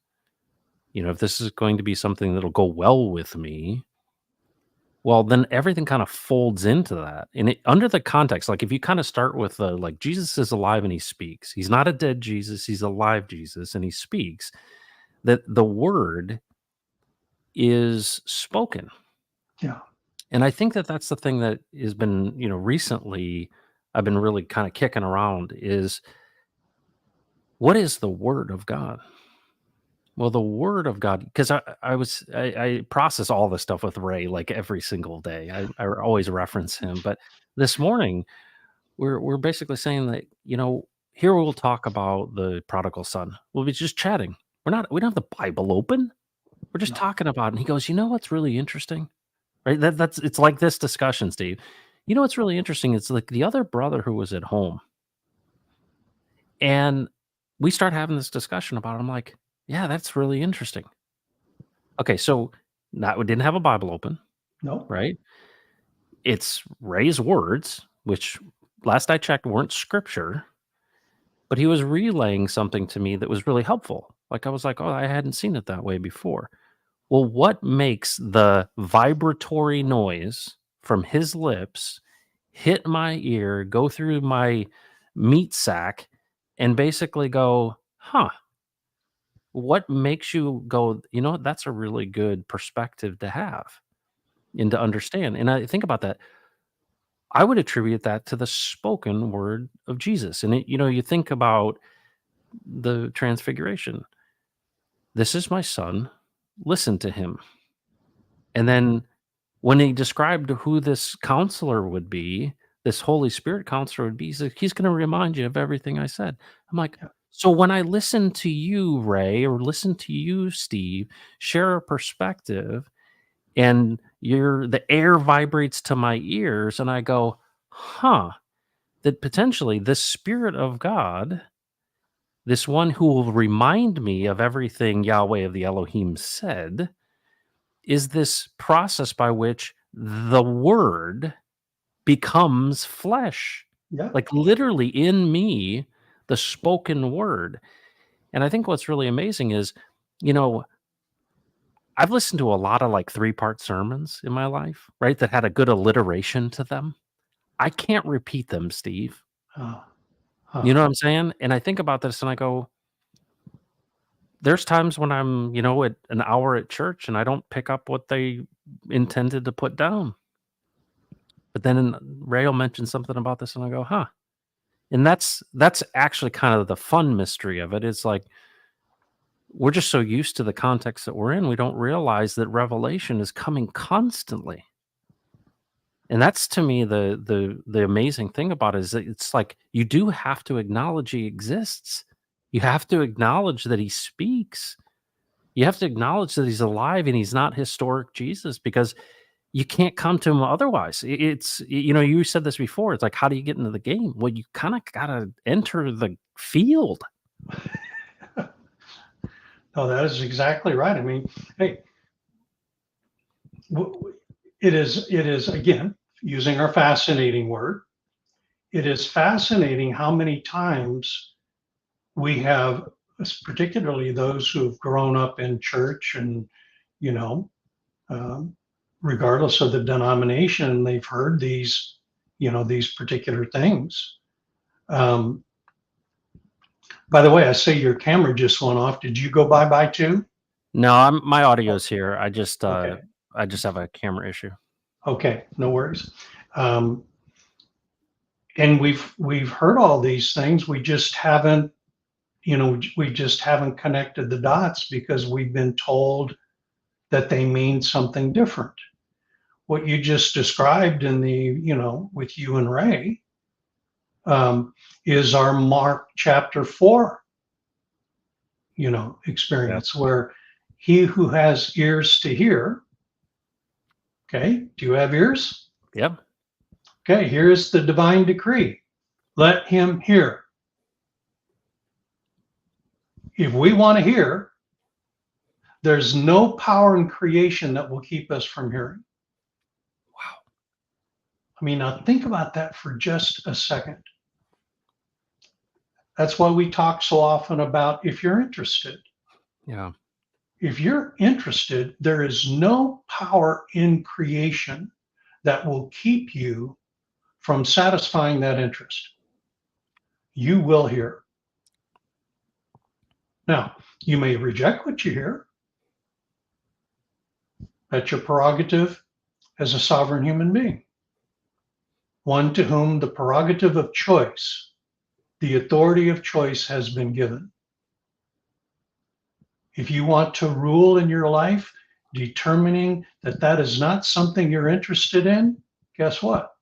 if this is going to be something that'll go well with me, well, then everything kind of folds into that. And under the context, like if you kind of start with like Jesus is alive and he speaks. He's not a dead Jesus, he's alive Jesus and he speaks. That the word is spoken. yeah, And I think that that's the thing that has been, recently I've been really kind of kicking around is what is the word of God? Well, the word of God, because I process all this stuff with Ray like every single day. I always reference him. But this morning we're basically saying that, here we'll talk about the prodigal son. We'll be just chatting. We don't have the Bible open. We're just no, talking about it. And he goes, what's really interesting? Right? That's it's like this discussion, Steve. What's really interesting? It's like the other brother who was at home. And we start having this discussion about it. I'm like, yeah, that's really interesting. Okay, so not we didn't have a Bible open, no, right? It's Ray's words, which last I checked weren't scripture, but he was relaying something to me that was really helpful. Like I was like, oh, I hadn't seen it that way before. Well, what makes the vibratory noise from his lips hit my ear, go through my meat sack, and basically go, huh, what makes you go, what, that's a really good perspective to have and to understand. And I think about that. I would attribute that to the spoken word of Jesus. And you think about the transfiguration. This is my son. Listen to him. And then when he described who this counselor would be, this Holy Spirit counselor would be, he's going to remind you of everything I said. I'm like, Yeah. so when I listen to you, Ray, or listen to you, Steve, share a perspective, and the air vibrates to my ears, and I go, huh, that potentially the Spirit of God, this one who will remind me of everything Yahweh of the Elohim said, is this process by which the word becomes flesh. Yeah. Like literally in me, the spoken word. And I think what's really amazing is, you know, I've listened to a lot of like 3-part sermons in my life, right? That had a good alliteration to them. I can't repeat them, Steve. Uh, You uh, know what I'm saying? And I think about this and I go, there's times when I'm, at an hour at church and I don't pick up what they intended to put down. But then Rayo mentioned something about this and I go, huh. And that's actually kind of the fun mystery of it. It's like we're just so used to the context that we're in, we don't realize that revelation is coming constantly. And that's to me the amazing thing about it is that it's like you do have to acknowledge he exists. You have to acknowledge that he speaks. You have to acknowledge that he's alive and he's not historic Jesus because you can't come to him otherwise. You said this before. It's like, how do you get into the game? Well, you kind of got to enter the field. no, that is exactly right. I mean, hey, it is again, using our fascinating word, it is fascinating how many times we have, particularly those who've grown up in church and, you know, um, regardless of the denomination, they've heard these particular things. Um, by the way, I see your camera just went off. Did you go bye-bye too? No, my audio's here. Okay. I just have a camera issue. Okay. No worries. Um, and we've heard all these things. We just haven't connected the dots because we've been told that they mean something different. What you just described with you and Ray, is our Mark chapter 4, Yeah. experience where he who has ears to hear, okay, do you have ears? Yep. Okay, here's the divine decree. Let him hear. If we want to hear, there's no power in creation that will keep us from hearing. Wow. I mean, now think about that for just a second. That's why we talk so often about if you're interested. Yeah. If you're interested, there is no power in creation that will keep you from satisfying that interest. You will hear. Now, you may reject what you hear. That's your prerogative as a sovereign human being, one to whom the prerogative of choice, the authority of choice has been given. If you want to rule in your life, determining that that is not something you're interested in, guess what?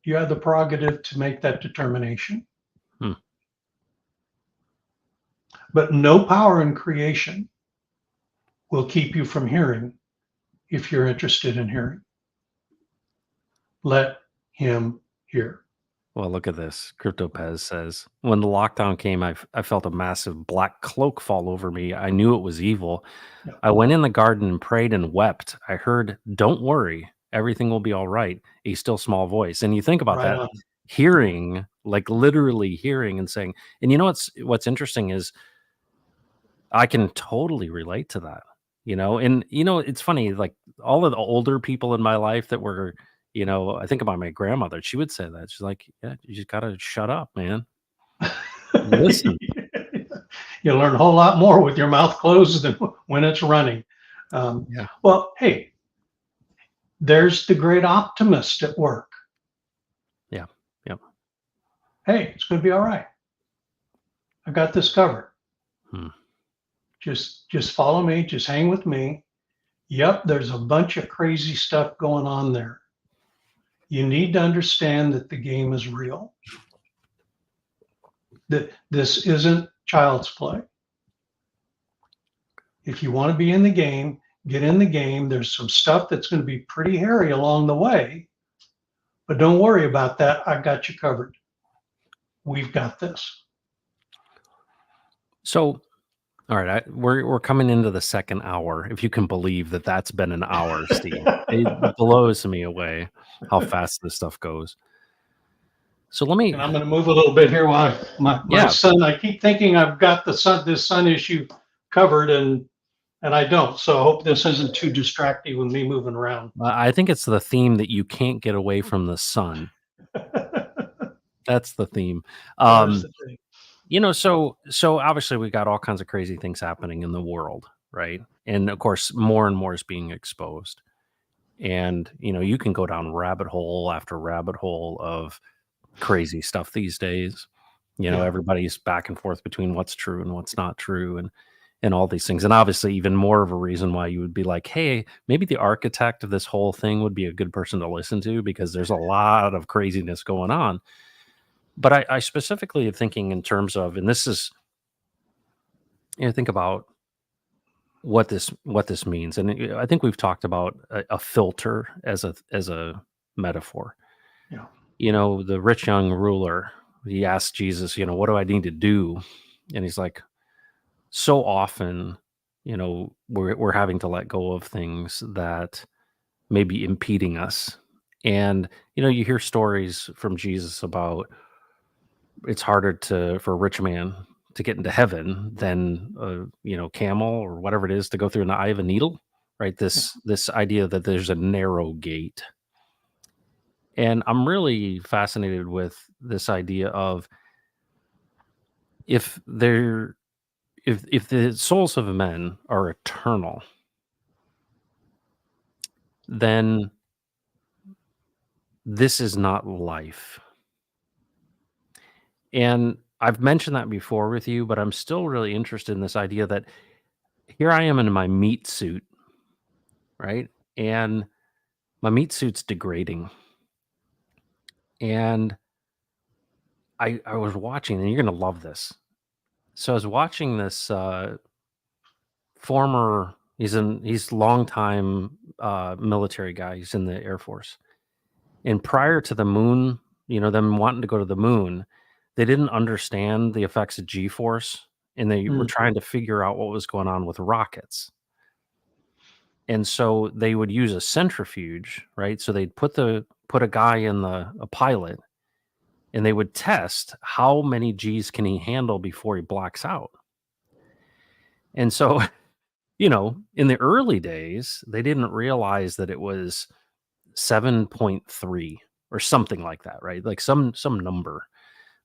You have the prerogative to make that determination. Hmm. But no power in creation will keep you from hearing if you're interested in hearing. Let him hear. Well, look at this. Crypto Pez says, when the lockdown came, I felt a massive black cloak fall over me. I knew it was evil. Yeah, I went in the garden and prayed and wept. I heard, don't worry, everything will be all right. A still small voice. And you think about right that, on. hearing, like literally hearing and saying, and what's interesting is I can totally relate to that, and it's funny, like all of the older people in my life that were, I think about my grandmother, she would say that. She's like, yeah, you just gotta shut up, man. Listen. You learn a whole lot more with your mouth closed than when it's running. Um, Yeah. well, hey, there's the great optimist at work. Yeah. Yep. Hey, it's going to be all right. I got this covered. Hmm. Just follow me. Just hang with me. Yep, there's a bunch of crazy stuff going on there. You need to understand that the game is real, that this isn't child's play. If you want to be in the game, get in the game. There's some stuff that's going to be pretty hairy along the way, but don't worry about that. I've got you covered. We've got this. So, all right, we're coming into the second hour. If you can believe that that's been an hour, Steve, it blows me away how fast this stuff goes. So let me, And I'm going to move a little bit here while my yeah, son, I keep thinking I've got this sun issue covered and I don't. So I hope this isn't too distracting with me moving around. I think it's the theme that you can't get away from the sun. That's the theme. There's Um, the thing. so obviously we got all kinds of crazy things happening in the world, right? And of course, more and more is being exposed. And you can go down rabbit hole after rabbit hole of crazy stuff these days. Yeah. Everybody's back and forth between what's true and what's not true, and all these things. And obviously, even more of a reason why you would be like, hey, maybe the architect of this whole thing would be a good person to listen to, because there's a lot of craziness going on. But I specifically am thinking in terms of, and this is, think about what this means. And I think we've talked about a filter as a metaphor. Yeah. The rich young ruler, he asked Jesus, what do I need to do? And he's like, so often, we're having to let go of things that may be impeding us. And you hear stories from Jesus about it's harder for a rich man to get into heaven than a camel or whatever it is to go through an eye of a needle, right? Yeah. This idea that there's a narrow gate. And I'm really fascinated with this idea of, if there if the souls of men are eternal, then this is not life. And I've mentioned that before with you, but I'm still really interested in this idea that here I am in my meat suit, right? And my meat suit's degrading. And I was watching, and you're gonna love this. So I was watching this former he's longtime military guy. He's in the Air Force. And prior to the moon, them wanting to go to the moon, they didn't understand the effects of G-force, and they were Mm. trying to figure out what was going on with rockets. And so they would use a centrifuge, right? So they'd put a guy in a pilot, and they would test how many G's can he handle before he blacks out. And so, in the early days, they didn't realize that it was 7.3 or something like that, right? Like some number.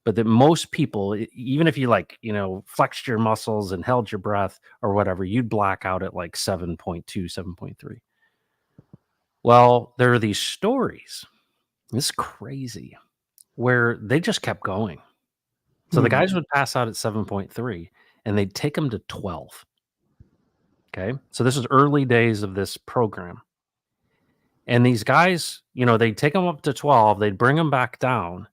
But that most people, even if you flexed your muscles and held your breath or whatever, you'd black out at like 7.2, 7.3. Well, there are these stories. This is crazy, where they just kept going. So the Mm. guys would pass out at 7.3 and they'd take them to 12. Okay. So this is early days of this program. And these guys, they'd take them up to 12, they'd bring them back down,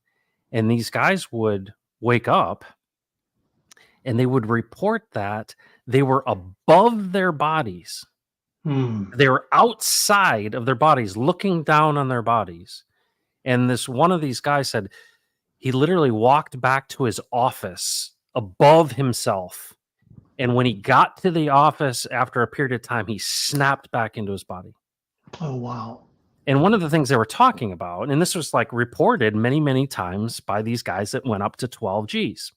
and these guys would wake up and they would report that they were above their bodies. Mm. They were outside of their bodies, looking down on their bodies. And one of these guys said he literally walked back to his office above himself. And when he got to the office after a period of time, he snapped back into his body. Oh, wow. And one of the things they were talking about, and this was like reported many, many times by these guys that went up to 12 Gs.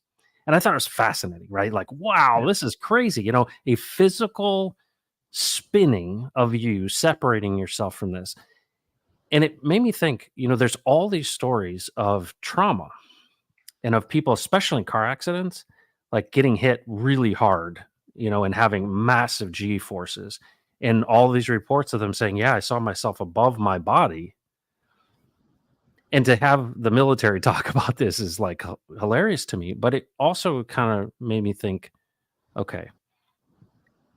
And I thought it was fascinating, right? Like, wow, Yeah. this is crazy. A physical spinning of you separating yourself from this. And it made me think, there's all these stories of trauma and of people, especially in car accidents, like getting hit really hard, and having massive G forces. And all these reports of them saying, yeah, I saw myself above my body. And to have the military talk about this is like hilarious to me. But it also kind of made me think, okay,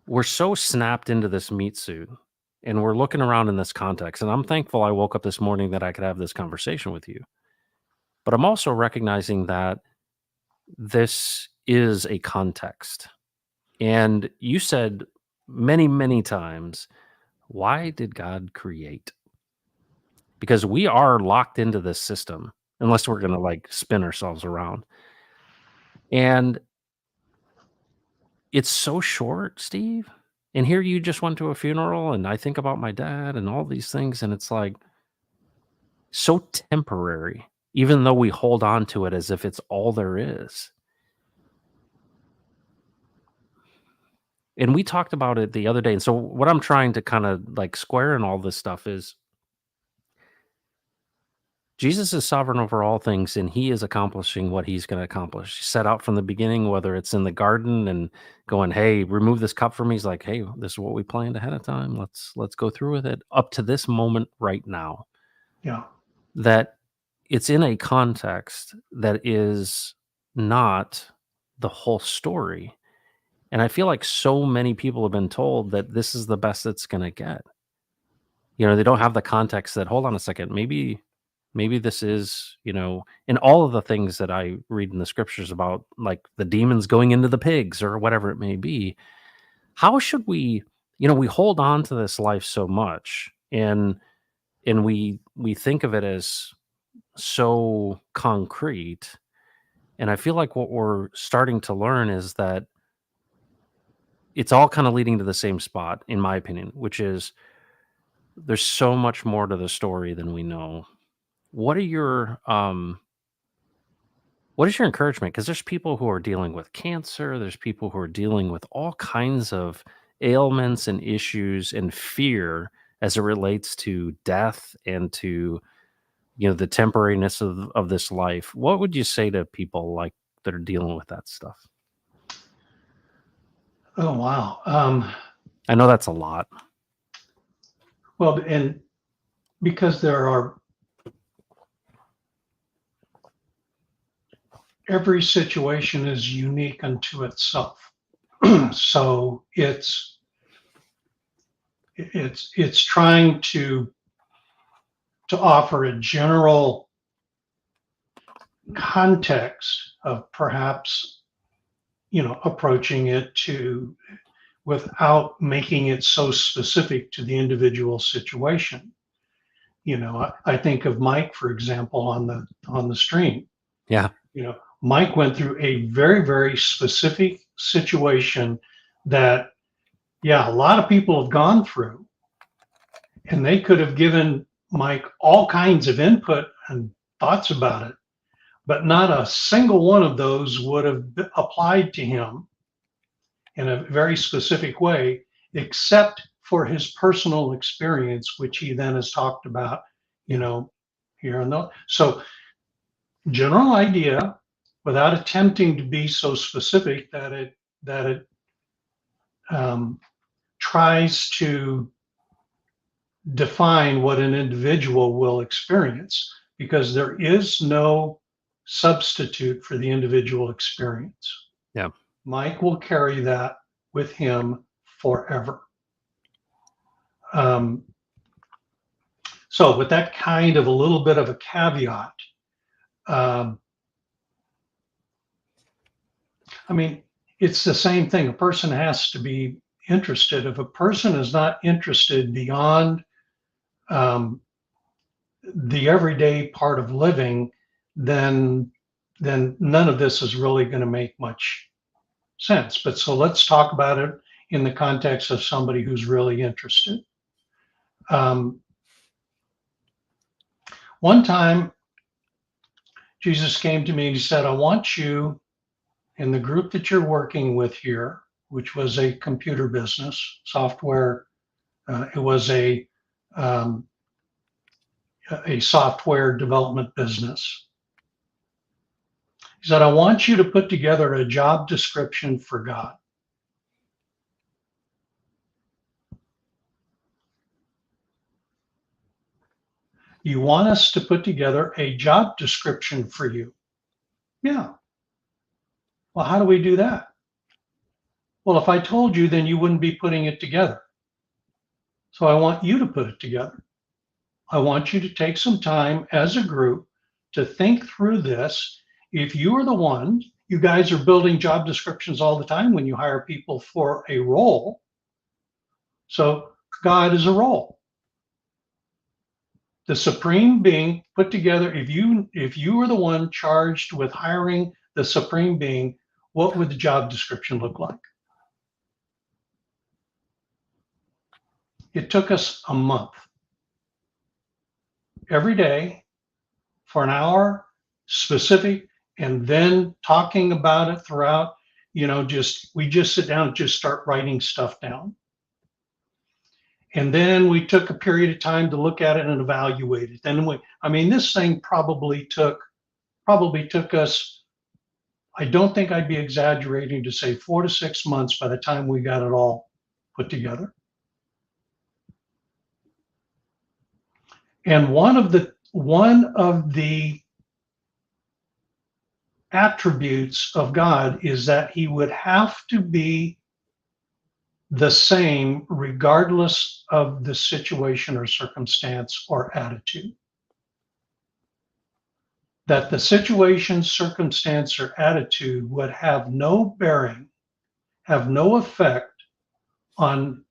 we're so snapped into this meat suit and we're looking around in this context, and I'm thankful I woke up this morning that I could have this conversation with you. But I'm also recognizing that this is a context. And you said many, many times, why did God create? Because we are locked into this system unless we're going to like spin ourselves around. And it's so short, Steve. And here you just went to a funeral, and I think about my dad and all these things, and it's like so temporary, even though we hold on to it as if it's all there is. And we talked about it the other day. And so, what I'm trying to kind of like square in all this stuff is Jesus is sovereign over all things, and he is accomplishing what he's going to accomplish. He set out from the beginning, whether it's in the garden and going, "Hey, remove this cup from me." He's like, "Hey, this is what we planned ahead of time. Let's go through with it." Up to this moment right now, Yeah. that it's in a context that is not the whole story. And I feel like so many people have been told that this is the best it's going to get. They don't have the context that, hold on a second, maybe this is, and all of the things that I read in the scriptures about like the demons going into the pigs or whatever it may be. How should we, we hold on to this life so much, and we think of it as so concrete. And I feel like what we're starting to learn is that it's all kind of leading to the same spot, in my opinion, which is there's so much more to the story than we know. What are your what is your encouragement? Because there's people who are dealing with cancer, there's people who are dealing with all kinds of ailments and issues and fear as it relates to death and to the temporariness of this life. What would you say to people like that are dealing with that stuff? Oh, wow. I know that's a lot. Well, and because every situation is unique unto itself. So it's trying to offer a general context of perhaps approaching it to without making it so specific to the individual situation. I think of Mike, for example, on the stream. Yeah. Mike went through a very, very specific situation that, yeah, a lot of people have gone through, and they could have given Mike all kinds of input and thoughts about it, but not a single one of those would have applied to him in a very specific way, except for his personal experience, which he then has talked about, you Yeah. know, here and there. So, general idea, without attempting to be so specific that it um, tries to define what an individual will experience, because there is no substitute for the individual experience. Yeah. Mike will carry that with him forever. Um, so, with that kind of a little bit of a caveat, um, I mean, it's the same thing. A person has to be interested. If a person is not interested beyond um, the everyday part of living, then none of this is really going to make much sense. But so let's talk about it in the context of somebody who's really interested. Um, one time, Jesus came to me and he said, "I want you in the group that you're working with here, which was a computer business, software. It was um, a software development business." He said, "I want you to put together a job description for God." You want us to put together a job description for you? Yeah. Well, how do we do that? Well, if I told you, then you wouldn't be putting it together. So I want you to put it together. I want you to take some time as a group to think through this. If you are the one, you guys are building job descriptions all the time when you hire people for a role. So God is a role. The supreme being put together. If you were the one charged with hiring the supreme being, what would the job description look like? It took us a month every day for an hour specific, and then talking about it throughout. We just sit down and just start writing stuff down. And then we took a period of time to look at it and evaluate it. This thing probably took us, I don't think I'd be exaggerating to say 4 to 6 months by the time we got it all put together. And one of the attributes of God is that he would have to be the same regardless of the situation or circumstance or attitude. That the situation, circumstance, or attitude would have no bearing, have no effect on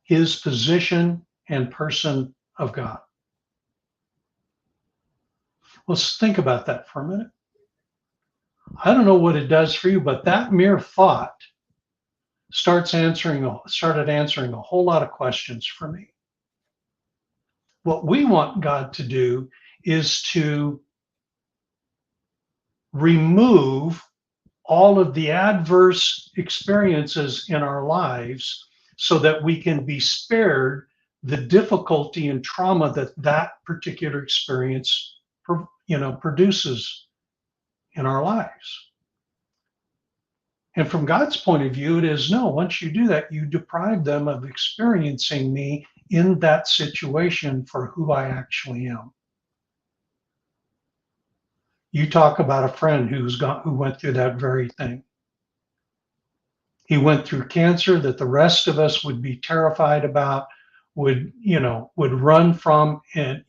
his position and person of God. Let's think about that for a minute. I don't know what it does for you, but that mere thought started answering a whole lot of questions for me. What we want God to do is to remove all of the adverse experiences in our lives so that we can be spared the difficulty and trauma that particular experience produces in our lives. And from God's point of view, it is no, once you do that, you deprive them of experiencing me in that situation for who I actually am. You talk about a friend who went through that very thing. He went through cancer that the rest of us would be terrified about, would run from, and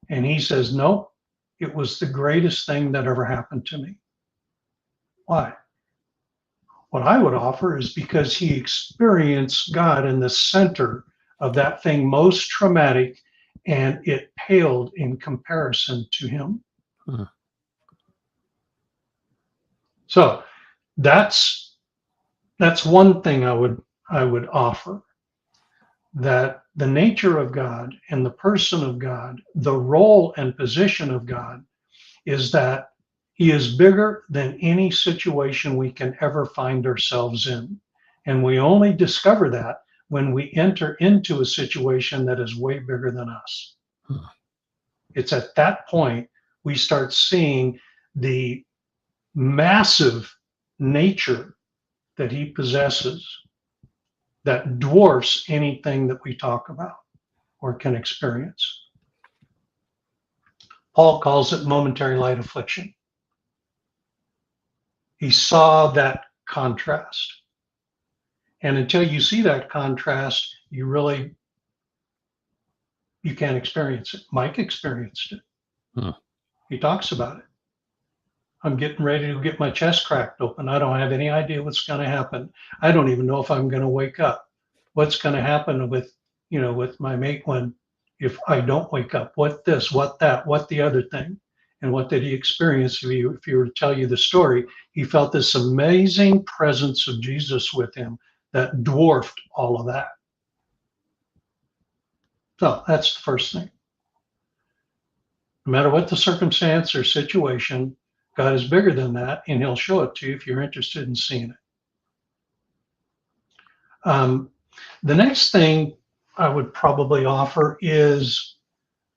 he says, no, it was the greatest thing that ever happened to me. Why? What I would offer is because he experienced God in the center of that thing most traumatic, and it paled in comparison to him. Hmm. So that's one thing I would offer, that the nature of God and the person of God, the role and position of God, is that he is bigger than any situation we can ever find ourselves in. And we only discover that when we enter into a situation that is way bigger than us. Hmm. It's at that point we start seeing the massive nature that he possesses that dwarfs anything that we talk about or can experience. Paul calls it momentary light affliction. He saw that contrast. And until you see that contrast, you can't experience it. Mike experienced it. Hmm. He talks about it. I'm getting ready to get my chest cracked open. I don't have any idea what's going to happen. I don't even know if I'm going to wake up. What's going to happen with my mate if I don't wake up? What this, what that, what the other thing? And what did he experience? If you were to tell you the story, he felt this amazing presence of Jesus with him that dwarfed all of that. So that's the first thing. No matter what the circumstance or situation, God is bigger than that, and he'll show it to you if you're interested in seeing it. The next thing I would probably offer is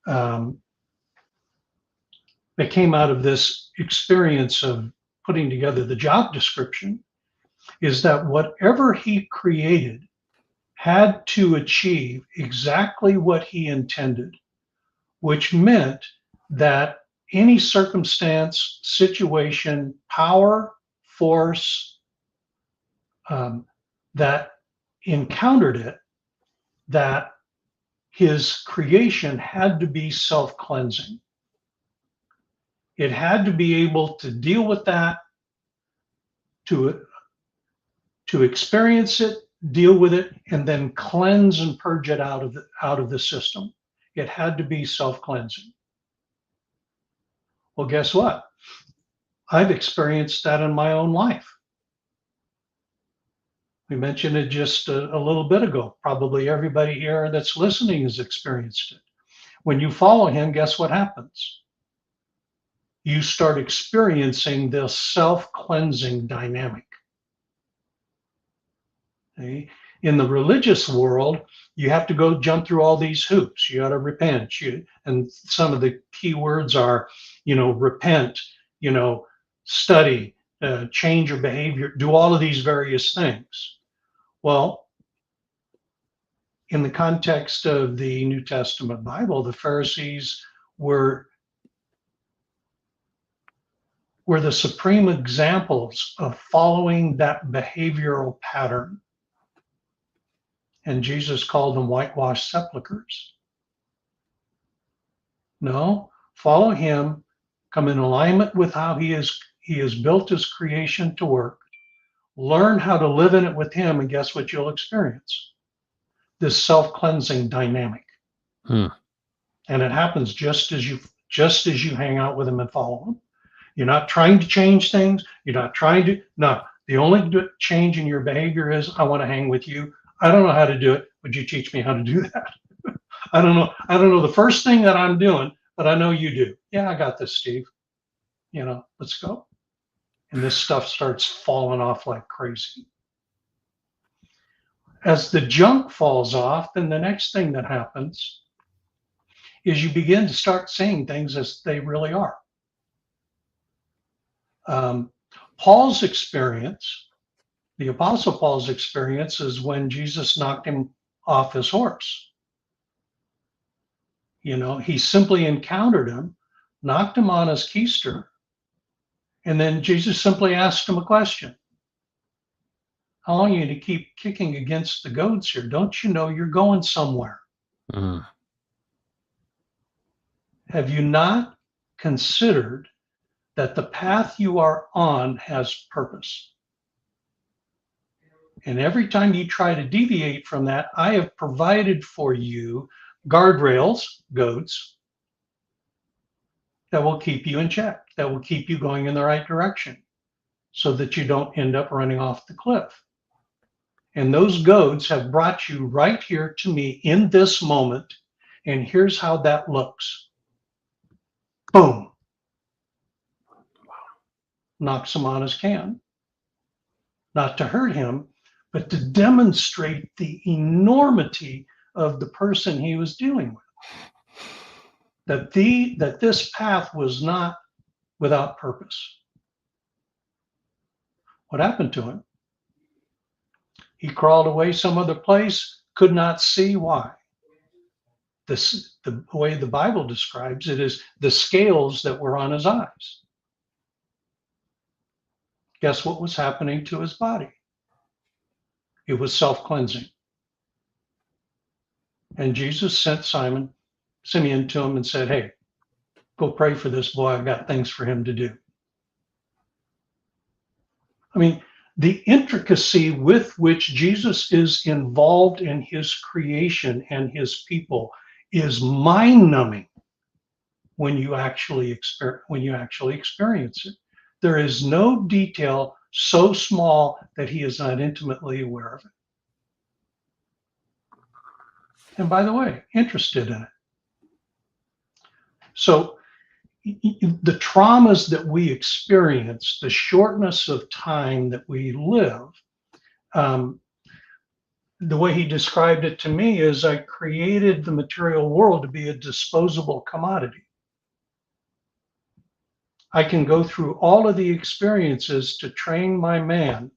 that came out of this experience of putting together the job description, is that whatever he created had to achieve exactly what he intended, which meant that any circumstance, situation, power, force that encountered it that his creation had to be self-cleansing. It had to be able to deal with that, to experience it, deal with it, and then cleanse and purge it out of the system. It had to be self-cleansing. Well, guess what? I've experienced that in my own life. We mentioned it just a little bit ago. Probably everybody here that's listening has experienced it. When you follow him, guess what happens? You start experiencing this self-cleansing dynamic. Okay? In the religious world, you have to go jump through all these hoops. You got to repent. And some of the key words are, repent, study, change your behavior, do all of these various things. Well, in the context of the New Testament Bible, the Pharisees were the supreme examples of following that behavioral pattern. And Jesus called them whitewashed sepulchres. No, follow him, come in alignment with how he has built his creation to work. Learn how to live in it with him, and guess what you'll experience? This self-cleansing dynamic. Hmm. And it happens just as you hang out with him and follow him. You're not trying to change things. You're not trying to, no. The only change in your behavior is, I want to hang with you. I don't know how to do it. Would you teach me how to do that? I don't know the first thing that I'm doing, but I know you do. Yeah, I got this, Steve. Let's go. And this stuff starts falling off like crazy. As the junk falls off, then the next thing that happens is you begin to start seeing things as they really are. Paul's experience, the Apostle Paul's experience, is when Jesus knocked him off his horse. He simply encountered him, knocked him on his keister, and then Jesus simply asked him a question. How long are you going to keep kicking against the goads here? Don't you know you're going somewhere? Mm. Have you not considered that the path you are on has purpose? And every time you try to deviate from that, I have provided for you guardrails, goads, that will keep you in check, that will keep you going in the right direction so that you don't end up running off the cliff. And those goads have brought you right here to me in this moment. And here's how that looks. Boom. Knocks him on his can. Not to hurt him, but to demonstrate the enormity of the person he was dealing with. That this path was not without purpose. What happened to him? He crawled away some other place, could not see why. The way the Bible describes it is the scales that were on his eyes. Guess what was happening to his body? It was self-cleansing. And Jesus sent Simeon to him and said, hey, go pray for this boy. I've got things for him to do. I mean, the intricacy with which Jesus is involved in his creation and his people is mind-numbing when you actually experience it. There is no detail so small that he is not intimately aware of it. And by the way, interested in it. So the traumas that we experience, the shortness of time that we live, the way he described it to me is, I created the material world to be a disposable commodity. I can go through all of the experiences to train my man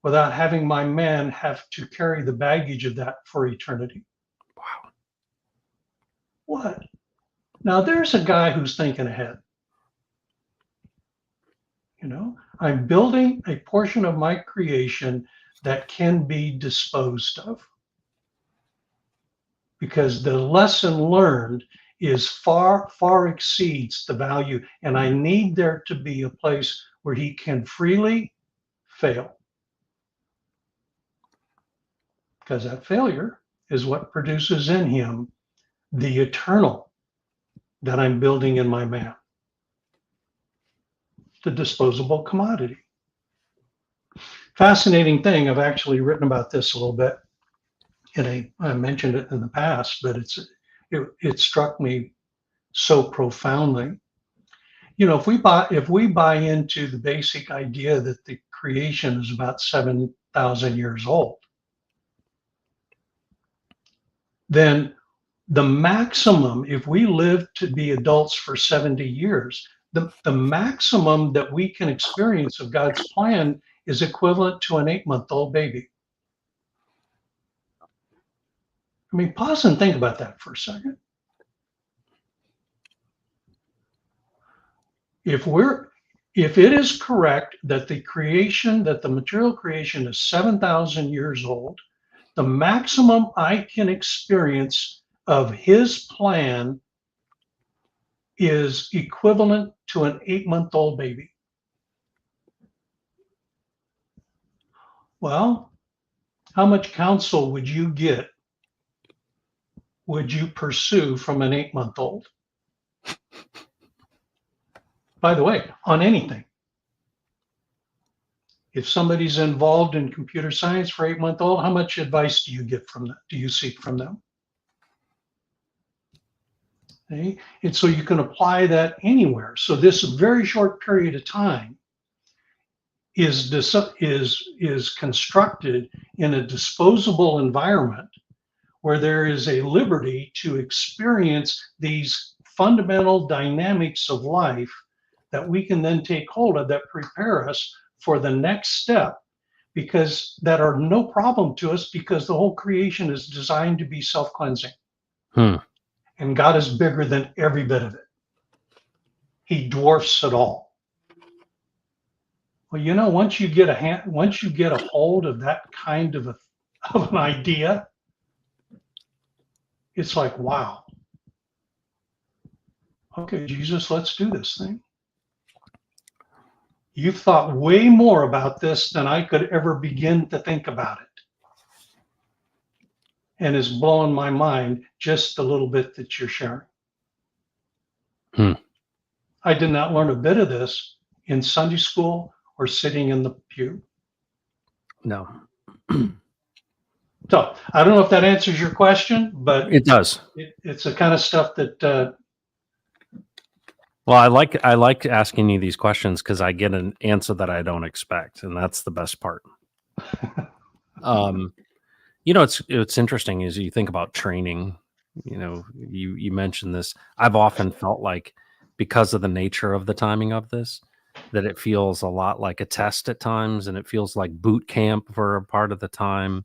without having my man have to carry the baggage of that for eternity. Wow. What? Now there's a guy who's thinking ahead. I'm building a portion of my creation that can be disposed of. because the lesson learned is far, far exceeds the value. And I need there to be a place where he can freely fail, because that failure is what produces in him the eternal that I'm building in my man, the disposable commodity. Fascinating thing. I've actually written about this a little bit. I mentioned it in the past, but it struck me so profoundly. You know, if we buy into the basic idea that the creation is about 7,000 years old, then the maximum, if we live to be adults for 70 years, the maximum that we can experience of God's plan is equivalent to an 8-month-old baby. I mean, pause and think about that for a second. If it is correct that the material creation is 7,000 years old, the maximum I can experience of his plan is equivalent to an 8-month-old baby. Well, how much counsel would you pursue from an 8-month-old? By the way, on anything. If somebody's involved in computer science for 8-month-old, how much advice do you get from them? Do you seek from them? Okay? And so you can apply that anywhere. So this very short period of time is constructed in a disposable environment where there is a liberty to experience these fundamental dynamics of life that we can then take hold of, that prepare us for the next step, because that are no problem to us, because the whole creation is designed to be self-cleansing. And God is bigger than every bit of it. He dwarfs it all. Well, you know, once you get a hold of that kind of an idea, it's like, wow. Okay, Jesus, let's do this thing. You've thought way more about this than I could ever begin to think about it. And is blowing my mind just a little bit that you're sharing. I did not learn a bit of this in Sunday school or sitting in the pew. No. So I don't know if that answers your question, but it does. It's the kind of stuff that. Well, I like asking you these questions because I get an answer that I don't expect, and that's the best part. You know, it's interesting is you think about training. You know, you mentioned this. I've often felt like, because of the nature of the timing of this, that it feels a lot like a test at times, and it feels like boot camp for a part of the time.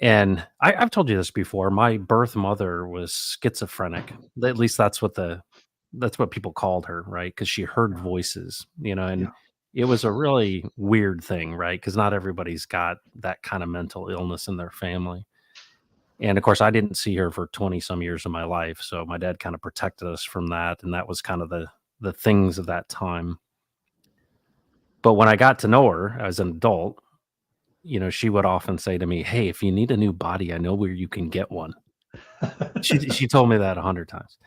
And I've told you this before. My birth mother was schizophrenic. At least that's what people called her, right? Because she heard voices, you know, and Yeah. it was a really weird thing, right? Because not everybody's got that kind of mental illness in their family. And of course, I didn't see her for 20 some years of my life. So my dad kind of protected us from that. And that was kind of the things of that time. But when I got to know her as an adult, you know, she would often say to me, "Hey, if you need a new body, I know where you can get one." She told me that 100 times.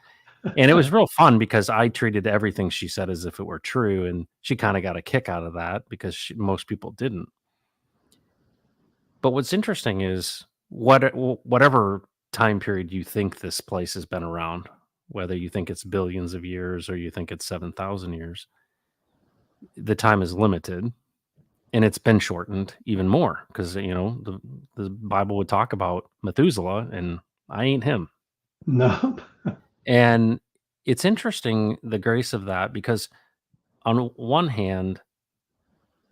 And it was real fun because I treated everything she said as if it were true, and she kinda got a kick out of that because most people didn't. But what's interesting is whatever time period you think this place has been around, whether you think it's billions of years or you think it's 7,000 years, the time is limited, and it's been shortened even more because, you know, the Bible would talk about Methuselah, and I ain't him. No. And it's interesting, the grace of that, because on one hand,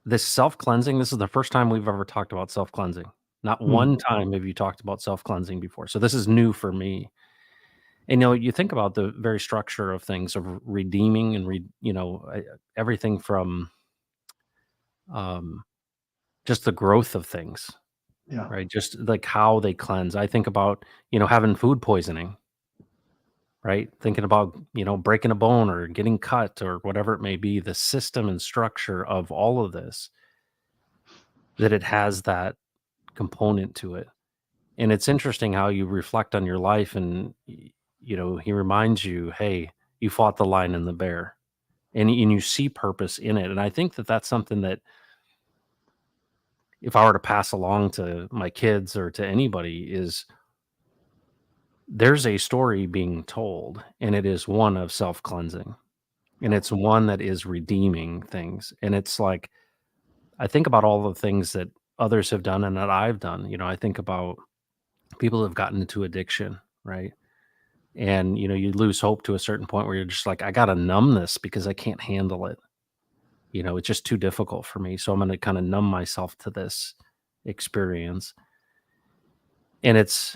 this self-cleansing, this is the first time we've ever talked about self-cleansing. Not one time have you talked about self-cleansing before. So this is new for me. And, you know, you think about the very structure of things, of redeeming and everything from just the growth of things. Yeah. right? Just like how they cleanse. I think about, having food poisoning, right? Thinking about, breaking a bone or getting cut or whatever it may be, the system and structure of all of this, that it has that component to it. And it's interesting how you reflect on your life and, he reminds you, hey, you fought the lion and the bear, and you see purpose in it. And I think that that's something that if I were to pass along to my kids or to anybody is there's a story being told, and it is one of self-cleansing, and Yeah. it's one that is redeeming things. And it's like, I think about all the things that others have done and that I've done. I think about people who have gotten into addiction, right? And, you lose hope to a certain point where you're just like, I got to numb this because I can't handle it. It's just too difficult for me. So I'm going to kind of numb myself to this experience. And it's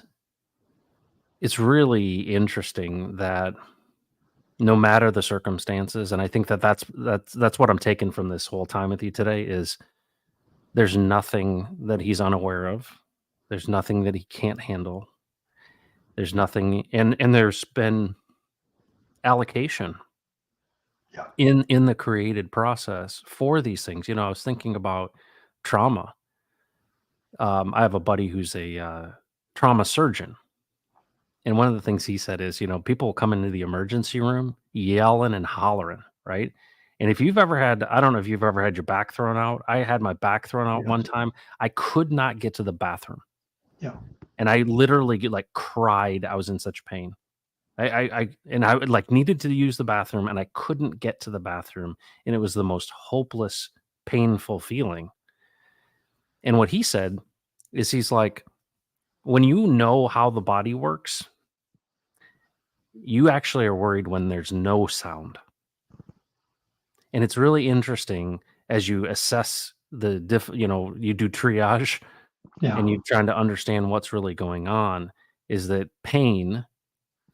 really interesting that no matter the circumstances, and I think that that's what I'm taking from this whole time with you today is there's nothing that he's unaware of. There's nothing that he can't handle. There's nothing, and there's been allocation Yeah. in the created process for these things. I was thinking about trauma. I have a buddy who's a trauma surgeon. And one of the things he said is, people will come into the emergency room yelling and hollering, right? And if you've ever had, I don't know if you've ever had your back thrown out. I had my back thrown out one Yes. time. I could not get to the bathroom. Yeah. And I literally like cried. I was in such pain. I would, like, needed to use the bathroom and I couldn't get to the bathroom. And it was the most hopeless, painful feeling. And what he said is he's like, when you know how the body works, you actually are worried when there's no sound. And it's really interesting as you assess you do triage Yeah. and you're trying to understand what's really going on, is that pain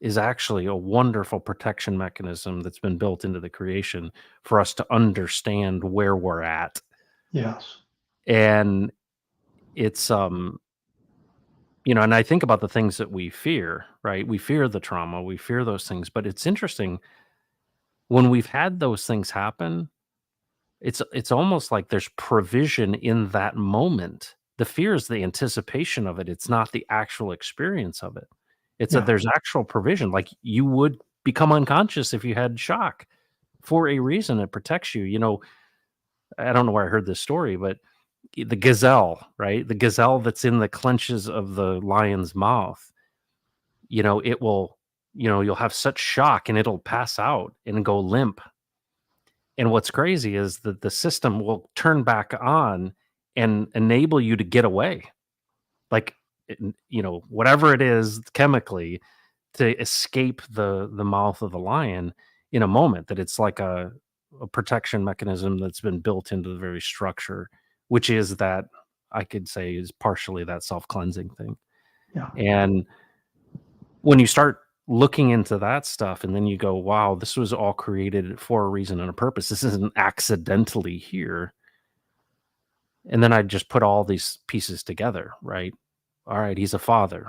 is actually a wonderful protection mechanism that's been built into the creation for us to understand where we're at. Yes. And it's and I think about the things that we fear, right? We fear the trauma, we fear those things, but it's interesting when we've had those things happen. It's almost like there's provision in that moment. The fear is the anticipation of it, it's not the actual experience of it. It's that Yeah. there's actual provision, like, you would become unconscious if you had shock for a reason. It protects you, I don't know where I heard this story, but the gazelle, right? The gazelle that's in the clenches of the lion's mouth, it will you'll have such shock and it'll pass out and go limp. And what's crazy is that the system will turn back on and enable you to get away. Like, whatever it is chemically to escape the mouth of the lion in a moment, that it's like a protection mechanism that's been built into the very structure, which is that I could say is partially that self-cleansing thing. Yeah. And when you start looking into that stuff and then you go, wow, this was all created for a reason and a purpose. This isn't accidentally here. And then I just put all these pieces together, right? All right, he's a father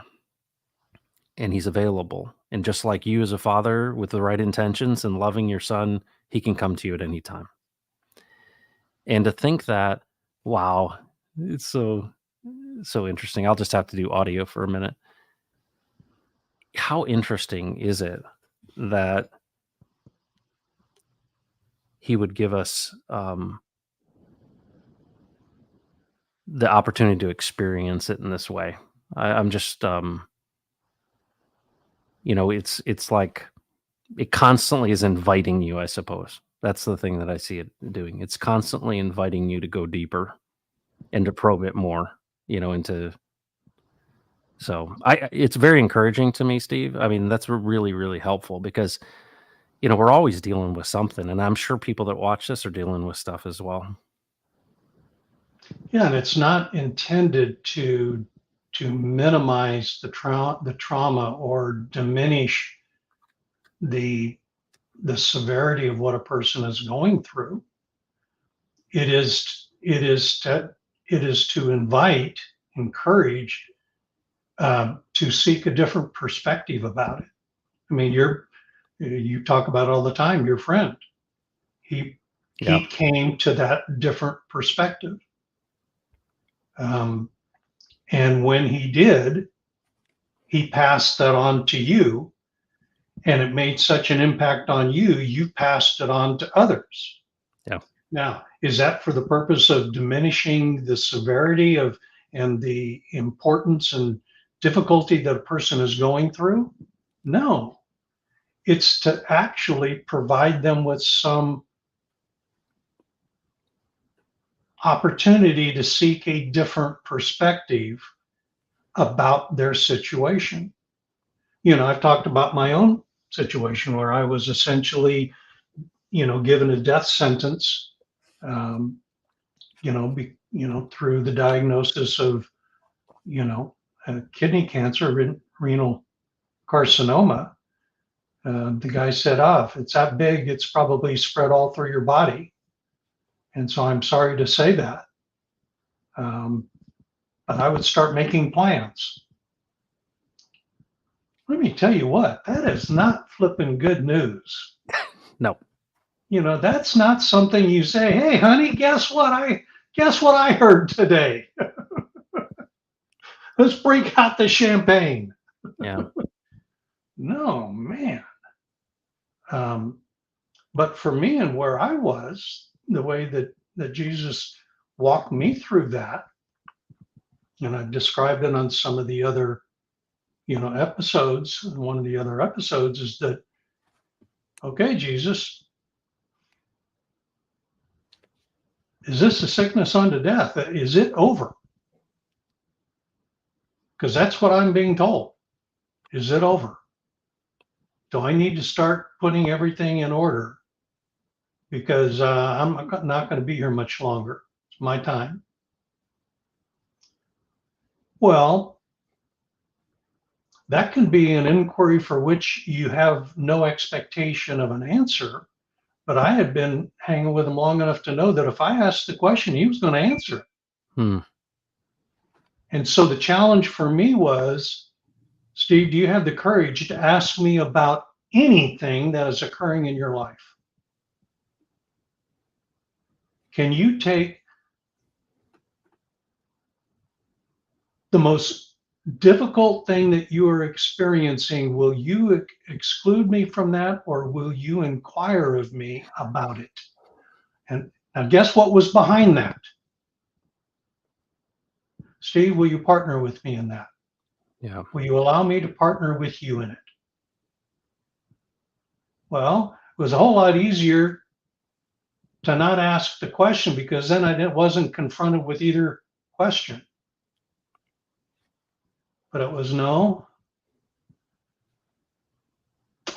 and he's available. And just like you as a father with the right intentions and loving your son, he can come to you at any time. And to think that, wow, it's so interesting. I'll just have to do audio for a minute. How interesting is it that he would give us the opportunity to experience it in this way? I'm just it's like it constantly is inviting you, I suppose. That's the thing that I see it doing. It's constantly inviting you to go deeper and to probe it more, into so it's very encouraging to me, Steve. I mean, that's really, really helpful because, we're always dealing with something. And I'm sure people that watch this are dealing with stuff as well. Yeah. And it's not intended to minimize the trauma or diminish the the severity of what a person is going through. It is to invite encouraged to seek a different perspective about it. I mean, you talk about all the time, your friend, he Yeah. he came to that different perspective. Um, and when he did, he passed that on to you, and it made such an impact on you, you passed it on to others. Yeah. Now, is that for the purpose of diminishing the severity of and the importance and difficulty that a person is going through? No, it's to actually provide them with some opportunity to seek a different perspective about their situation. I've talked about my own situation where I was essentially, given a death sentence, um, through the diagnosis of, kidney cancer, renal carcinoma. The guy said, if it's that big, it's probably spread all through your body. And so I'm sorry to say that. Um, but I would start making plans. Let me tell you what, that is not flipping good news. No. That's not something you say, hey, honey, guess what I heard today? Let's break out the champagne. Yeah. No, man. Um, but for me and where I was, the way that Jesus walked me through that, and I've described it on some of the other, episodes. And one of the other episodes is that, okay, Jesus, is this a sickness unto death? Is it over? Because that's what I'm being told. Is it over? Do I need to start putting everything in order? Because I'm not going to be here much longer. It's my time. Well, that can be an inquiry for which you have no expectation of an answer. But I had been hanging with him long enough to know that if I asked the question, he was going to answer it. Hmm. And so the challenge for me was, Steve, do you have the courage to ask me about anything that is occurring in your life? Can you take the most difficult thing that you are experiencing? Will you exclude me from that, or will you inquire of me about it? And now, guess what was behind that? Steve, will you partner with me in that? Yeah. Will you allow me to partner with you in it? Well, it was a whole lot easier to not ask the question, because then I wasn't confronted with either question. But it was no.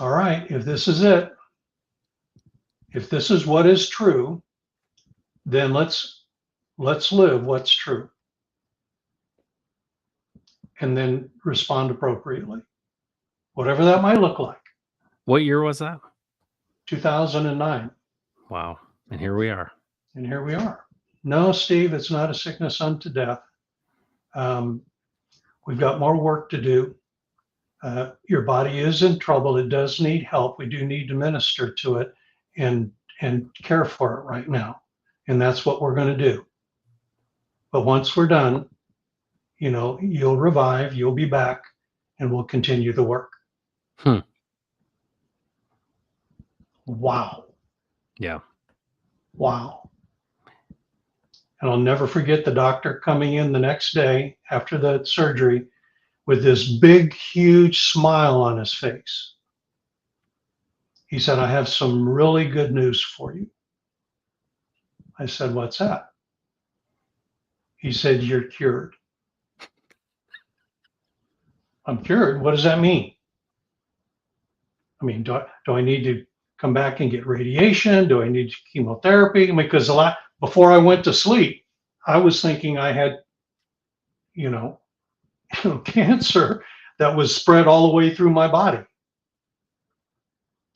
All right, if this is it, if this is what is true, then let's live what's true, and then respond appropriately, whatever that might look like. What year was that? 2009. Wow. And here we are. And here we are. No, Steve, it's not a sickness unto death. Um, we've got more work to do. Your body is in trouble. It does need help. We do need to minister to it and care for it right now. And that's what we're going to do. But once we're done, you'll revive, you'll be back, and we'll continue the work. Hmm. Wow. Yeah. Wow. And I'll never forget the doctor coming in the next day after the surgery with this big, huge smile on his face. He said, I have some really good news for you. I said, what's that? He said, you're cured. I'm cured. What does that mean? I mean, do I need to come back and get radiation? Do I need chemotherapy? Because before I went to sleep, I was thinking I had, you know, cancer that was spread all the way through my body.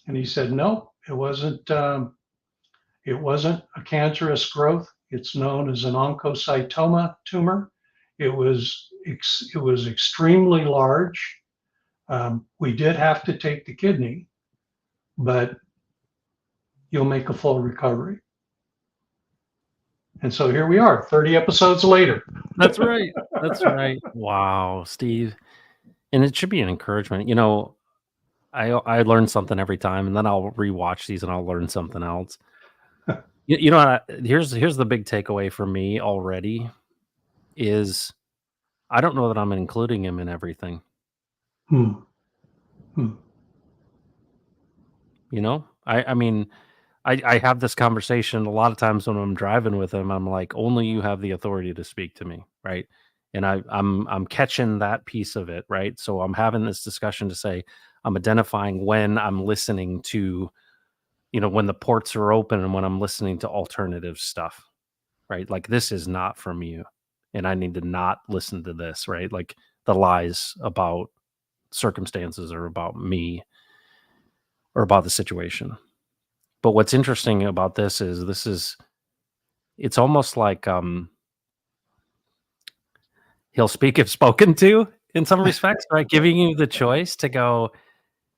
And he said, no, it wasn't. It wasn't a cancerous growth. It's known as an oncocytoma tumor. It was extremely large. We did have to take the kidney, but you'll make a full recovery. And so here we are, 30 episodes later. That's right. That's right. Wow, Steve. And it should be an encouragement. I learn something every time, and then I'll rewatch these and I'll learn something else. Here's the big takeaway for me already is I don't know that I'm including him in everything. Hmm. Hmm. I mean, I have this conversation a lot of times when I'm driving with him. I'm like, only you have the authority to speak to me, right? And I'm catching that piece of it, right? So I'm having this discussion to say I'm identifying when I'm listening to, when the ports are open and when I'm listening to alternative stuff, right? Like this is not from you, and I need to not listen to this, right? Like the lies about circumstances or about me or about the situation. But what's interesting about this is it's almost like, he'll speak if spoken to in some respects, right? Giving you the choice to go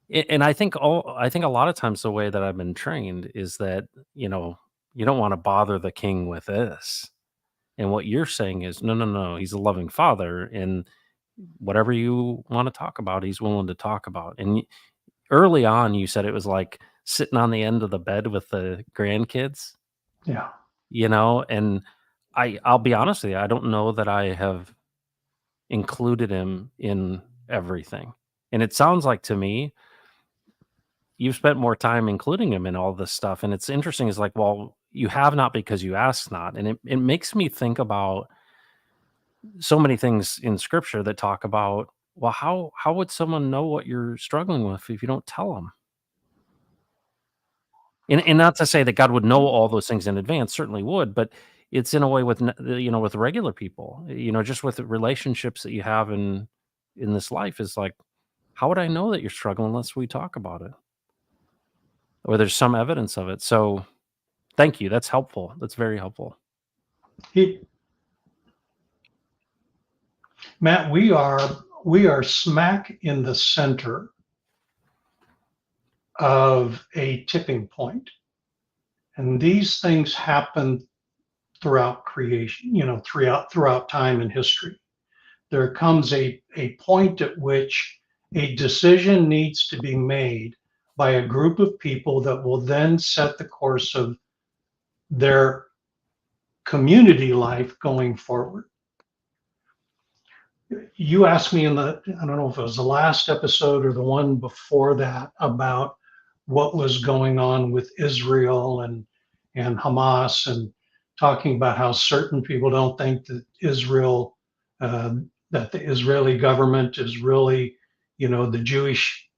and I think a lot of times the way that I've been trained is that, you know, you don't wanna bother the king with this. And what you're saying is, "No, no, no, he's a loving father, and whatever you wanna talk about, he's willing to talk about." And early on, you said it was like sitting on the end of the bed with the grandkids. Yeah. And I'll be honest with you, I don't know that I have included him in everything. And it sounds like to me, you've spent more time including him in all this stuff. And it's interesting, is like, well, you have not because you ask not. And it makes me think about so many things in scripture that talk about, well, how would someone know what you're struggling with if you don't tell them? And not to say that God would know all those things in advance, certainly would, but it's in a way with with regular people, just with the relationships that you have in this life is like, how would I know that you're struggling unless we talk about it or there's some evidence of it? So thank you. That's helpful. That's very helpful. He, Matt, we are smack in the center of a tipping point. And these things happen throughout creation, throughout time and history. There comes a point at which a decision needs to be made by a group of people that will then set the course of their community life going forward. You asked me I don't know if it was the last episode or the one before that, about what was going on with Israel and Hamas, and talking about how certain people don't think that uh, that the Israeli government is really, the Jewish,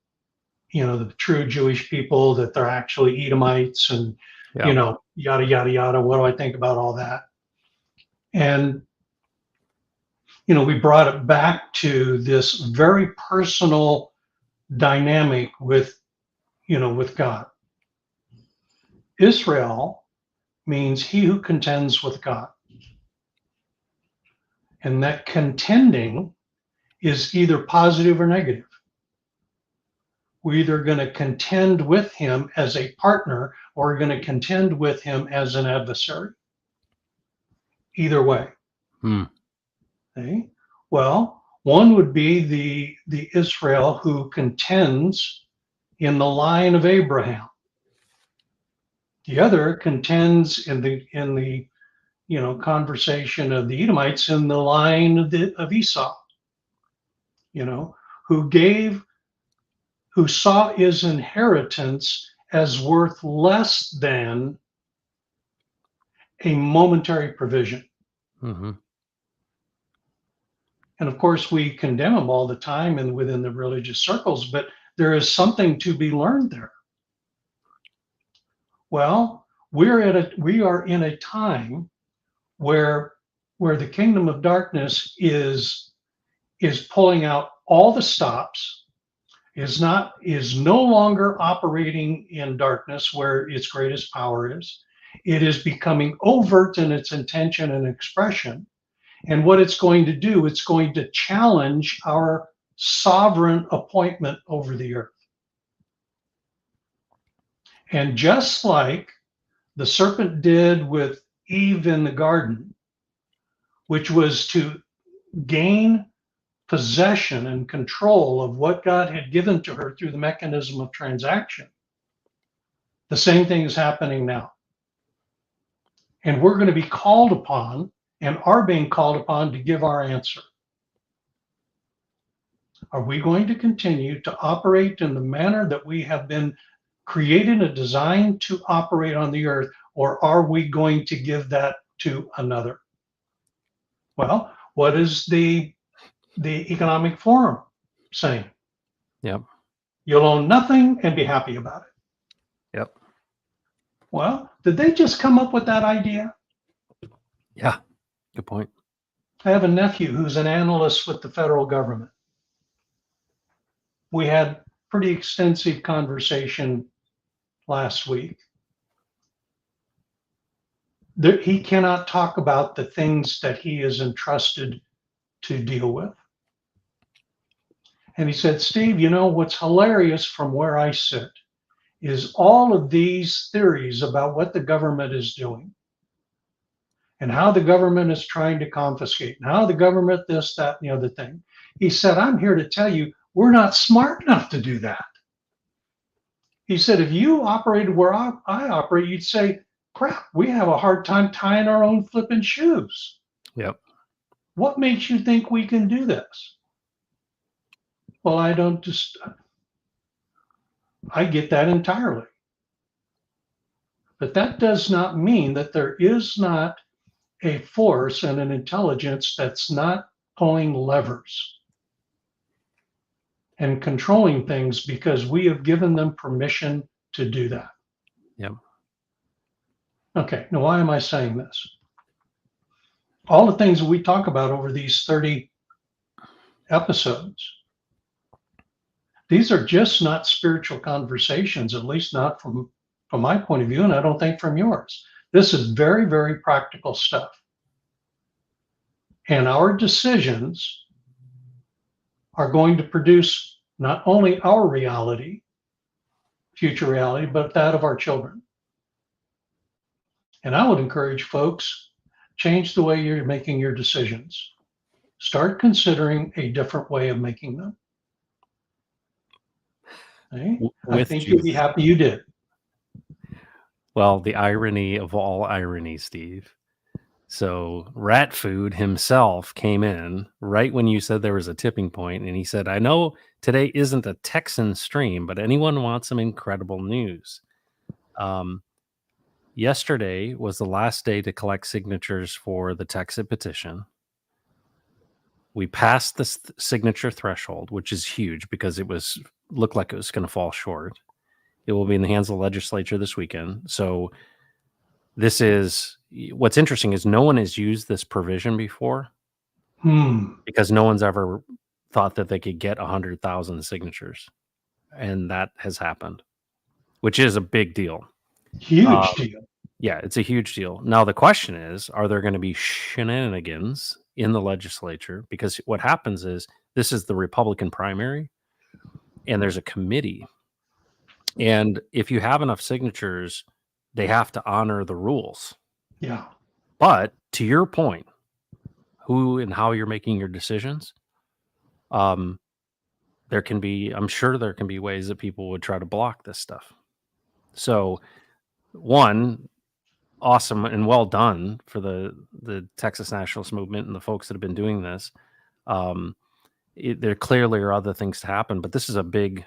the true Jewish people, that they're actually Edomites, and Yeah. yada yada yada. What do I think about all that? And we brought it back to this very personal dynamic with God. Israel means he who contends with God. And that contending is either positive or negative. We're either going to contend with him as a partner, or we're going to contend with him as an adversary. Either way. Hmm. Okay? Well, one would be the Israel who contends in the line of Abraham. The other contends in the conversation of the Edomites in the line of Esau, you know, who gave who saw his inheritance as worth less than a momentary provision. Hmm. And of course, we condemn them all the time and within the religious circles, but there is something to be learned there. Well, we are in a time where the kingdom of darkness is pulling out all the stops, is no longer operating in darkness where its greatest power is. It is becoming overt in its intention and expression, And what it's going to do, it's going to challenge our sovereign appointment over the earth. And just like the serpent did with Eve in the garden, which was to gain possession and control of what God had given to her through the mechanism of transaction, the same thing is happening now. And we're going to be called upon and are being called upon to give our answer. Are we going to continue to operate in the manner that we have been created and designed to operate on the earth, or are we going to give that to another? Well, what is the Economic Forum saying? Yep. You'll own nothing and be happy about it. Yep. Well, did they just come up with that idea? Yeah. Good point. I have a nephew who's an analyst with the federal government. We had pretty extensive conversation last week. He cannot talk about the things that he is entrusted to deal with. And he said, Steve, you know, what's hilarious from where I sit is all of these theories about what the government is doing and how the government is trying to confiscate and how the government this, that, and the other thing. He said, I'm here to tell you, we're not smart enough to do that. He said, if you operated where I operate, you'd say, crap, we have a hard time tying our own flipping shoes. Yep. What makes you think we can do this? Well, I get that entirely. But that does not mean that there is not a force and an intelligence that's not pulling levers and controlling things because we have given them permission to do that. Yep. Okay, now why am I saying this? All the things that we talk about over these 30 episodes, these are just not spiritual conversations, at least not from my point of view, and I don't think from yours. This is very, very practical stuff. And our decisions are going to produce not only our reality, future reality, but that of our children. And I would encourage folks, change the way you're making your decisions. Start considering a different way of making them. Okay? I think you'll be happy you did. Well, the irony of all irony, Steve. So Rat Food himself came in right when you said there was a tipping point, and he said, I know today isn't a Texan stream, but anyone wants some incredible news. Yesterday was the last day to collect signatures for the Texas petition. We passed the signature threshold, which is huge because looked like it was going to fall short. It will be in the hands of the legislature this weekend. So this is what's interesting is no one has used this provision before because no one's ever thought that they could get 100,000 signatures. And that has happened, which is a big deal. Huge deal. Yeah, it's a huge deal. Now, the question is, are there going to be shenanigans in the legislature? Because what happens is this is the Republican primary and there's a committee. And if you have enough signatures, they have to honor the rules. Yeah. But to your point, who and how you're making your decisions, I'm sure there can be ways that people would try to block this stuff. So, one, awesome and well done for the Texas nationalist movement and the folks that have been doing this. There clearly are other things to happen, but this is a big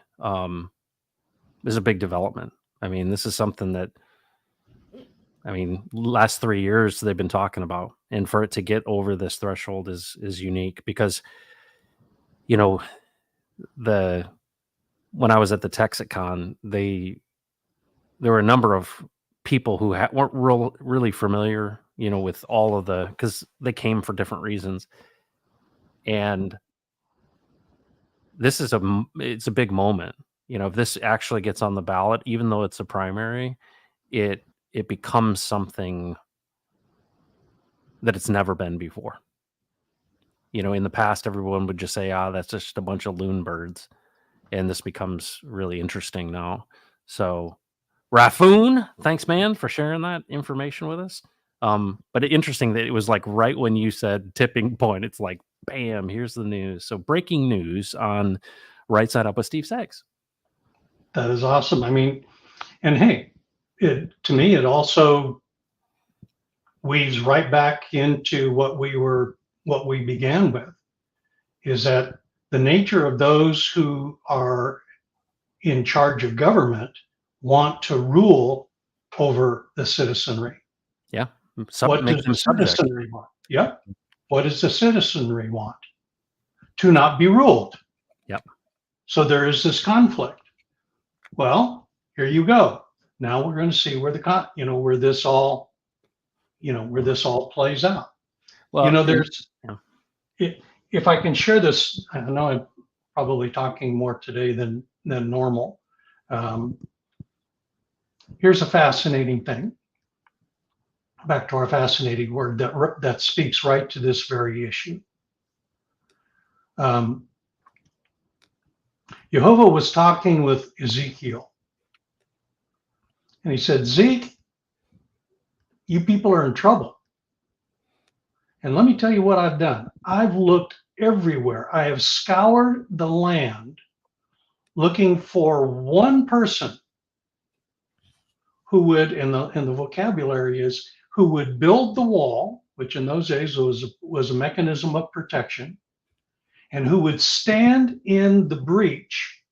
development. I mean, this is something that, last 3 years they've been talking about, and for it to get over this threshold is unique because, when I was at the Texicon, there were a number of people who weren't really familiar, with all of because they came for different reasons. And it's a big moment. If this actually gets on the ballot, even though it's a primary, it becomes something that it's never been before. In the past, everyone would just say, "Ah, that's just a bunch of loon birds," and this becomes really interesting now. So, Rafoon, thanks, man, for sharing that information with us. But interesting that it was like right when you said tipping point, it's like, bam, here's the news. So, breaking news on Right Side Up with Steve Sachs. That is awesome. I mean, and hey, to me, it also weaves right back into what we began with, is that the nature of those who are in charge of government want to rule over the citizenry. Yeah, What make does the them subject. citizenry want? Yep. What does the citizenry want? To not be ruled. Yep. So there is this conflict. Well, here you go. Now we're going to see where where this all plays out. Well, There's yeah. if I can share this, I know I'm probably talking more today than normal. Um, Here's a fascinating thing. Back to our fascinating word that speaks right to this very issue. Um, Jehovah was talking with Ezekiel, and he said, "Zeke, you people are in trouble. And let me tell you what I've done. I've looked everywhere. I have scoured the land looking for one person who would, and the vocabulary is, who would build the wall, which in those days was a mechanism of protection, and who would stand in the breach,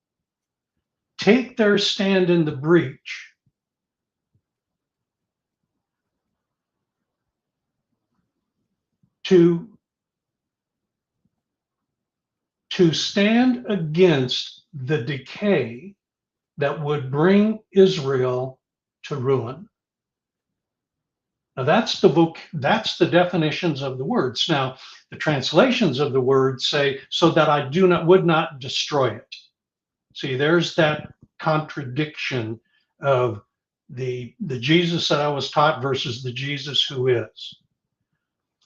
take their stand in the breach to stand against the decay that would bring Israel to ruin." Now that's the definitions of the words. Now the translations of the words say, "so that I would not destroy it." See, there's that contradiction of the Jesus that I was taught versus the Jesus who is.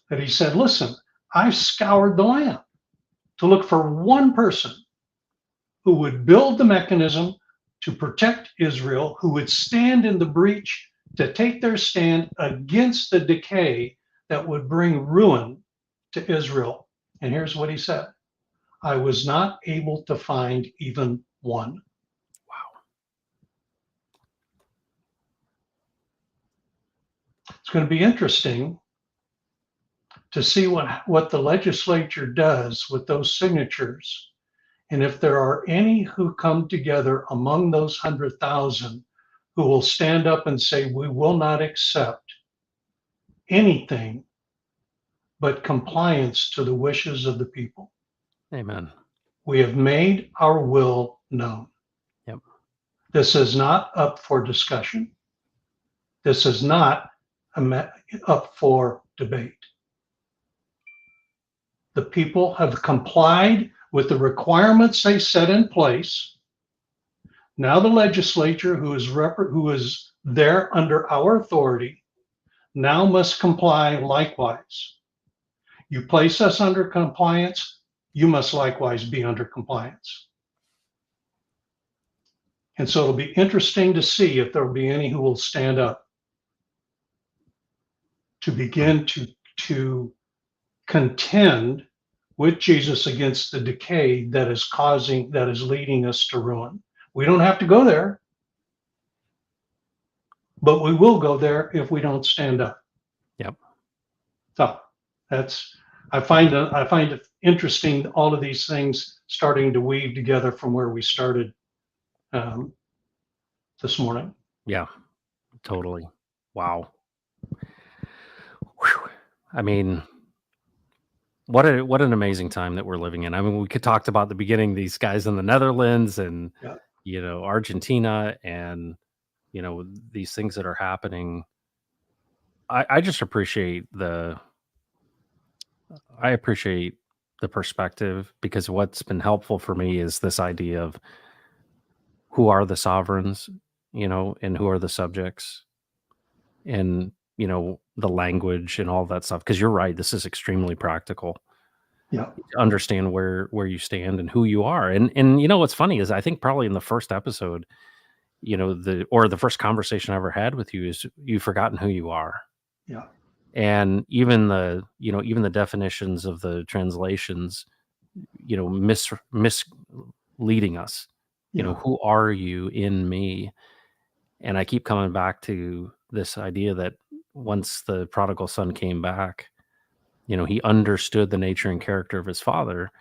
That he said, "Listen, I've scoured the land to look for one person who would build the mechanism to protect Israel, who would stand in the breach to take their stand against the decay that would bring ruin to Israel." And here's what he said: "I was not able to find even one." Wow. It's going to be interesting to see what the legislature does with those signatures. And if there are any who come together among those 100,000 who will stand up and say, "We will not accept anything but compliance to the wishes of the people. Amen. We have made our will known." Yep. This is not up for discussion. This is not up for debate. The people have complied with the requirements they set in place. Now the legislature, who is there under our authority, now must comply likewise. You place us under compliance, you must likewise be under compliance. And so it'll be interesting to see if there will be any who will stand up to begin to contend with Jesus against the decay that is leading us to ruin. We don't have to go there, but we will go there if we don't stand up. Yep. So I find it interesting, all of these things starting to weave together from where we started this morning. Yeah. Totally. Wow. Whew. I mean, what an amazing time that we're living in. I mean, we could talked about the beginning, these guys in the Netherlands and Yeah. Argentina and these things that are happening. I just appreciate the perspective, because what's been helpful for me is this idea of who are the sovereigns, and who are the subjects, and the language and all that stuff. Because you're right, this is extremely practical. Yeah. Understand where you stand and who you are. And you know what's funny is I think probably in the first episode, the first conversation I ever had with you is you've forgotten who you are. Yeah. And even the definitions of the translations, misleading us. Yeah. Who are you in me? And I keep coming back to this idea that once the prodigal son came back, he understood the nature and character of his father.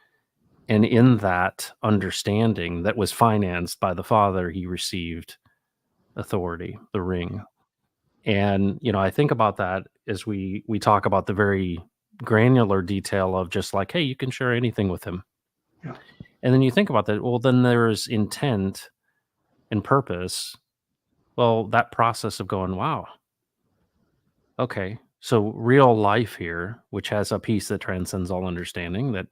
And in that understanding that was financed by the father, he received authority, the ring. And, I think about that as we talk about the very granular detail of just like, hey, you can share anything with him. Yeah. And then you think about that, well, then there's intent and purpose. Well, that process of going, wow, okay. So real life here, which has a piece that transcends all understanding, that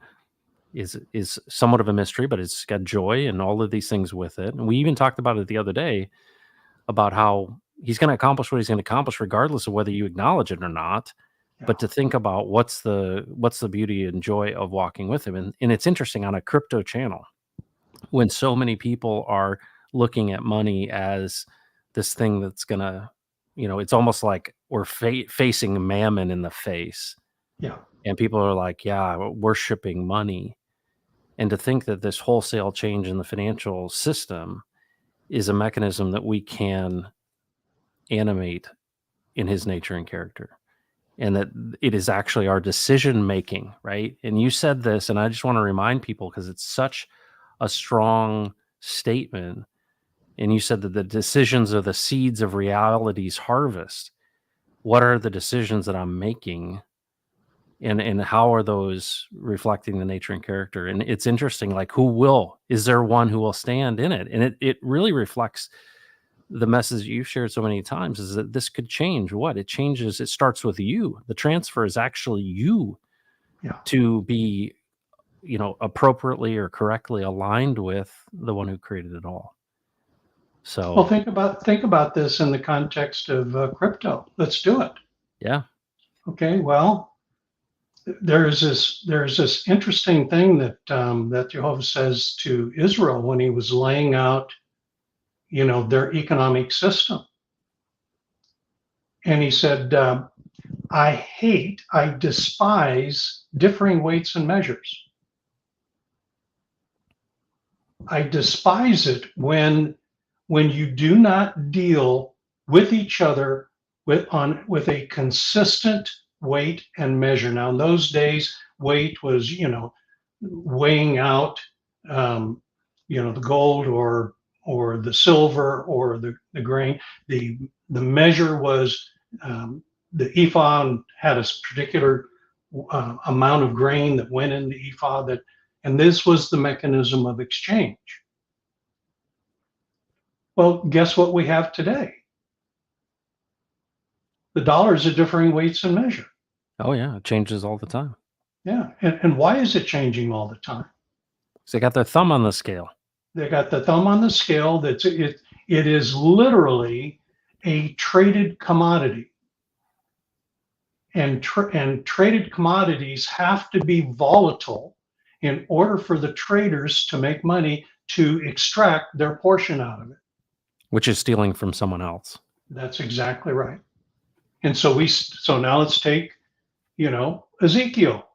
is somewhat of a mystery, but it's got joy and all of these things with it. And we even talked about it the other day about how he's going to accomplish what he's going to accomplish regardless of whether you acknowledge it or not. Yeah. But to think about what's the beauty and joy of walking with him. And it's interesting on a crypto channel when so many people are looking at money as this thing that's gonna, it's almost like we're facing mammon in the face, Yeah. and people are like, yeah, worshiping money. And to think that this wholesale change in the financial system is a mechanism that we can animate in his nature and character, and that it is actually our decision making, right? And you said this, and I just want to remind people because it's such a strong statement. And you said that the decisions are the seeds of reality's harvest. What are the decisions that I'm making? And how are those reflecting the nature and character? And it's interesting, like is there one who will stand in it? And it really reflects the message you've shared so many times is that this could change. It changes, it starts with you. The transfer is actually you Yeah. to be, appropriately or correctly aligned with the one who created it all. Well, So think about this in the context of crypto. Let's do it. yeah. Okay. Well, there's this interesting thing that Jehovah says to Israel when he was laying out, their economic system, and he said, I despise differing weights and measures. I despise it when you do not deal with each other with a consistent weight and measure. Now, in those days, weight was weighing out the gold or the silver or the grain. The measure was um, the ephah had a particular amount of grain that went in the ephah and this was the mechanism of exchange. Well, guess what we have today? The dollars are differing weights and measure. Oh yeah, it changes all the time. Yeah. And why is it changing all the time? So they got their thumb on the scale. They got the thumb on the scale. It is literally a traded commodity. And traded commodities have to be volatile in order for the traders to make money to extract their portion out of it. Which is stealing from someone else. That's exactly right. And so now let's take, Ezekiel.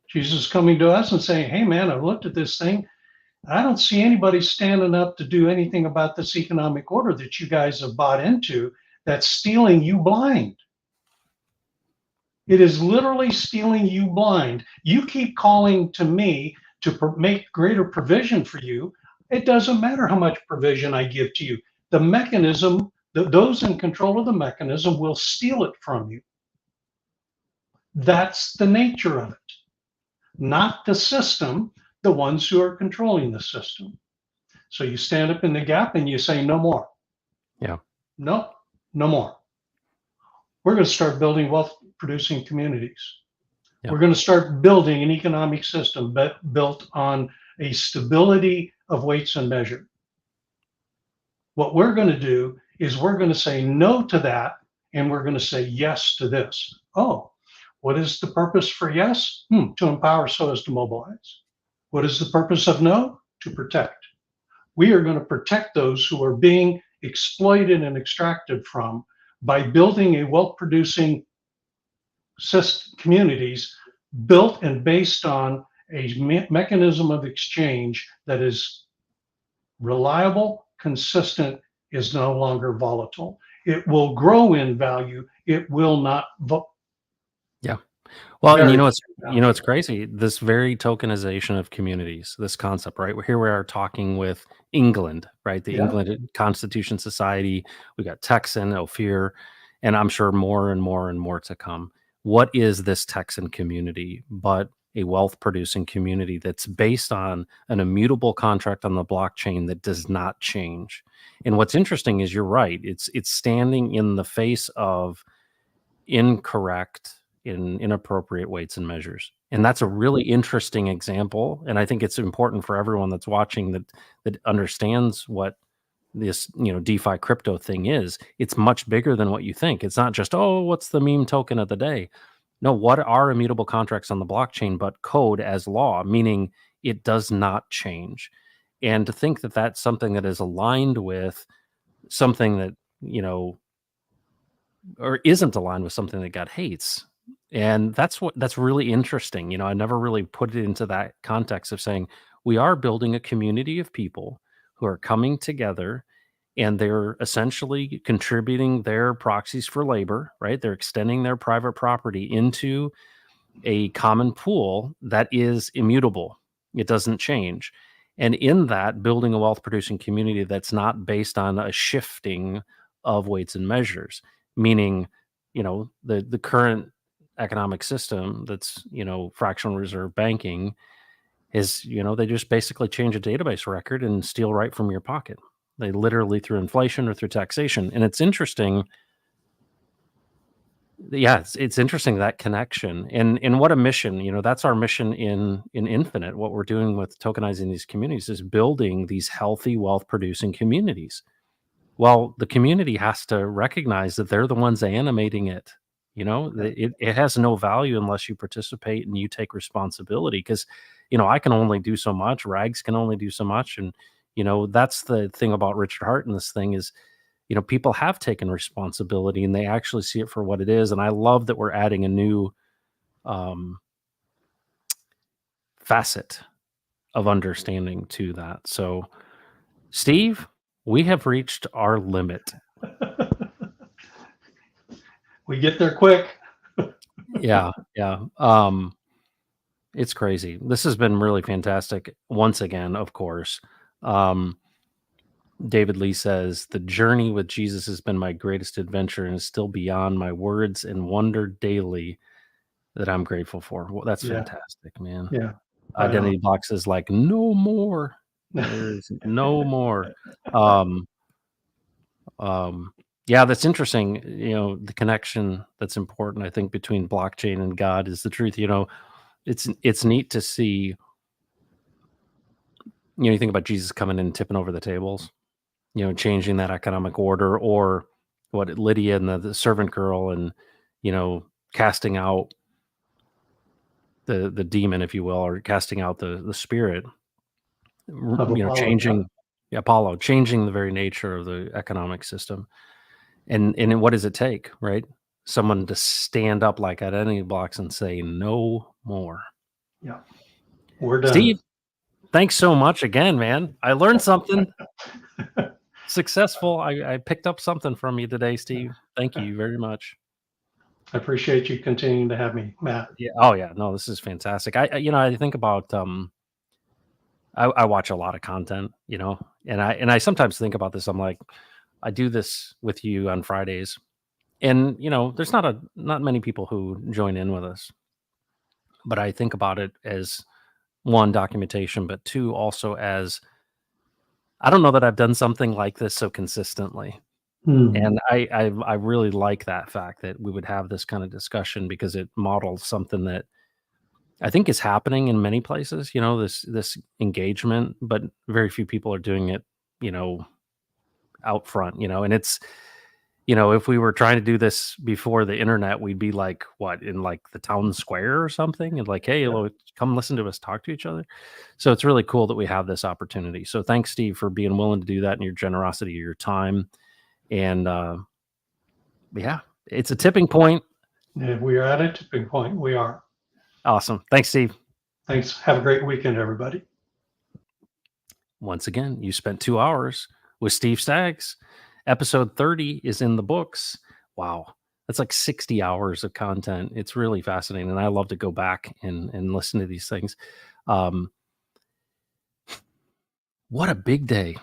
Jesus coming to us and saying, hey man, I've looked at this thing. I don't see anybody standing up to do anything about this economic order that you guys have bought into that's stealing you blind. It is literally stealing you blind. You keep calling to me to make greater provision for you. It doesn't matter how much provision I give to you. The mechanism, those in control of the mechanism will steal it from you. That's the nature of it, not the system, the ones who are controlling the system. So you stand up in the gap and you say, no more. Yeah. No, no more. We're going to start building wealth producing communities. Yeah. We're going to start building an economic system built on a stability of weights and measure. What we're going to do is we're going to say no to that and we're going to say yes to this. Oh, What is the purpose for yes? To empower so as to mobilize. What is the purpose of no? To protect. We are going to protect those who are being exploited and extracted from by building a wealth producing communities built and based on a mechanism of exchange that is reliable, consistent, is no longer volatile. It will grow in value. It will not Yeah. Well, and vary you down. know, it's crazy. This very tokenization of communities, this concept, right? Here we are talking with England, right? The Yeah. England Constitution Society. We got Texan, Ophir, and I'm sure more and more and more to come. What is this Texan community but a wealth producing community that's based on an immutable contract on the blockchain that does not change? And what's interesting is you're right. It's standing in the face of incorrect in inappropriate weights and measures. And that's a really interesting example. And I think it's important for everyone that's watching that understands what this, DeFi crypto thing is. It's much bigger than what you think. It's not just, oh, what's the meme token of the day? No, what are immutable contracts on the blockchain but code as law, meaning it does not change. And to think that that's something that is aligned with something that, or isn't aligned with something that God hates. And that's really interesting. I never really put it into that context of saying we are building a community of people who are coming together and they're essentially contributing their proxies for labor, right? They're extending their private property into a common pool that is immutable. It doesn't change. And in that, building a wealth producing community that's not based on a shifting of weights and measures, meaning, the current economic system that's, fractional reserve banking is, they just basically change a database record and steal right from your pocket. They literally through inflation or through taxation. And it's interesting. Yeah, it's interesting that connection and what a mission, that's our mission in Infinite. What we're doing with tokenizing these communities is building these healthy wealth producing communities. Well, the community has to recognize that they're the ones animating it. It has no value unless you participate and you take responsibility because, I can only do so much. Rags can only do so much. And, that's the thing about Richard Hart in this thing is, people have taken responsibility and they actually see it for what it is. And I love that we're adding a new um, facet of understanding to that. So, Steve, we have reached our limit. We get there quick. Yeah, yeah. It's crazy. This has been really fantastic. Once again, of course. Um, David Lee says, the journey with Jesus has been my greatest adventure and is still beyond my words and wonder daily that I'm grateful for. Well, that's Yeah. fantastic, man. Yeah. Right on. Identity Box is like, no more. There's no more. Um, um, yeah, that's interesting. The connection that's important, I think, between blockchain and God is the truth. It's neat to see. You think about Jesus coming in and tipping over the tables, changing that economic order, or what Lydia and the servant girl, and casting out the demon, if you will, or casting out the spirit. Of Apollo. Yeah. Changing Apollo, changing the very nature of the economic system. And what does it take, right? Someone to stand up like Identity Blocks and say, no more. Yeah. We're done. Steve, thanks so much again, man. I learned something. Successful. I picked up something from you today, Steve. Thank you very much. I appreciate you continuing to have me, Matt. Yeah. Oh yeah. No, this is fantastic. I think about I watch a lot of content, and I sometimes think about this. I'm like, I do this with you on Fridays, and there's not many people who join in with us, but I think about it as one, documentation, but two, also as I don't know that I've done something like this so consistently. Hmm. And I really like that fact that we would have this kind of discussion because it models something that I think is happening in many places, this engagement, but very few people are doing it, you know, out front, and if we were trying to do this before the internet, we'd be like, what, in like the town square or something? And like, hey, Yeah. come listen to us talk to each other. So it's really cool that we have this opportunity. So thanks, Steve, for being willing to do that and your generosity of your time. And yeah, it's a tipping point. If we are at a tipping point, we are. Awesome. Thanks, Steve. Thanks. Have a great weekend, everybody. Once again, you spent 2 hours with Steve Staggs. Episode 30 is in the books. Wow. That's like 60 hours of content. It's really fascinating. And I love to go back and listen to these things. Um, what a big day.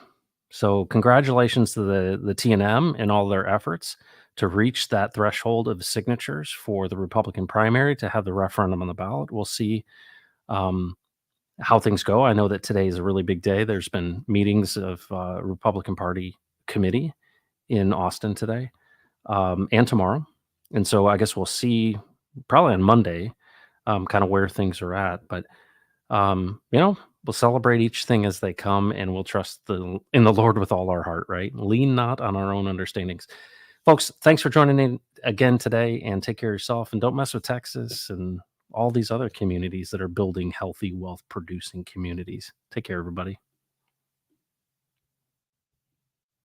So congratulations to the TNM and all their efforts to reach that threshold of signatures for the Republican primary to have the referendum on the ballot. We'll see um, how things go. I know that today is a really big day. There's been meetings of Republican Party committee in Austin today and tomorrow. And so I guess we'll see probably on Monday kind of where things are at. But we'll celebrate each thing as they come, and we'll trust in the Lord with all our heart, right? Lean not on our own understandings. Folks, thanks for joining in again today, and take care of yourself, and don't mess with Texas and all these other communities that are building healthy, wealth producing communities. Take care, everybody.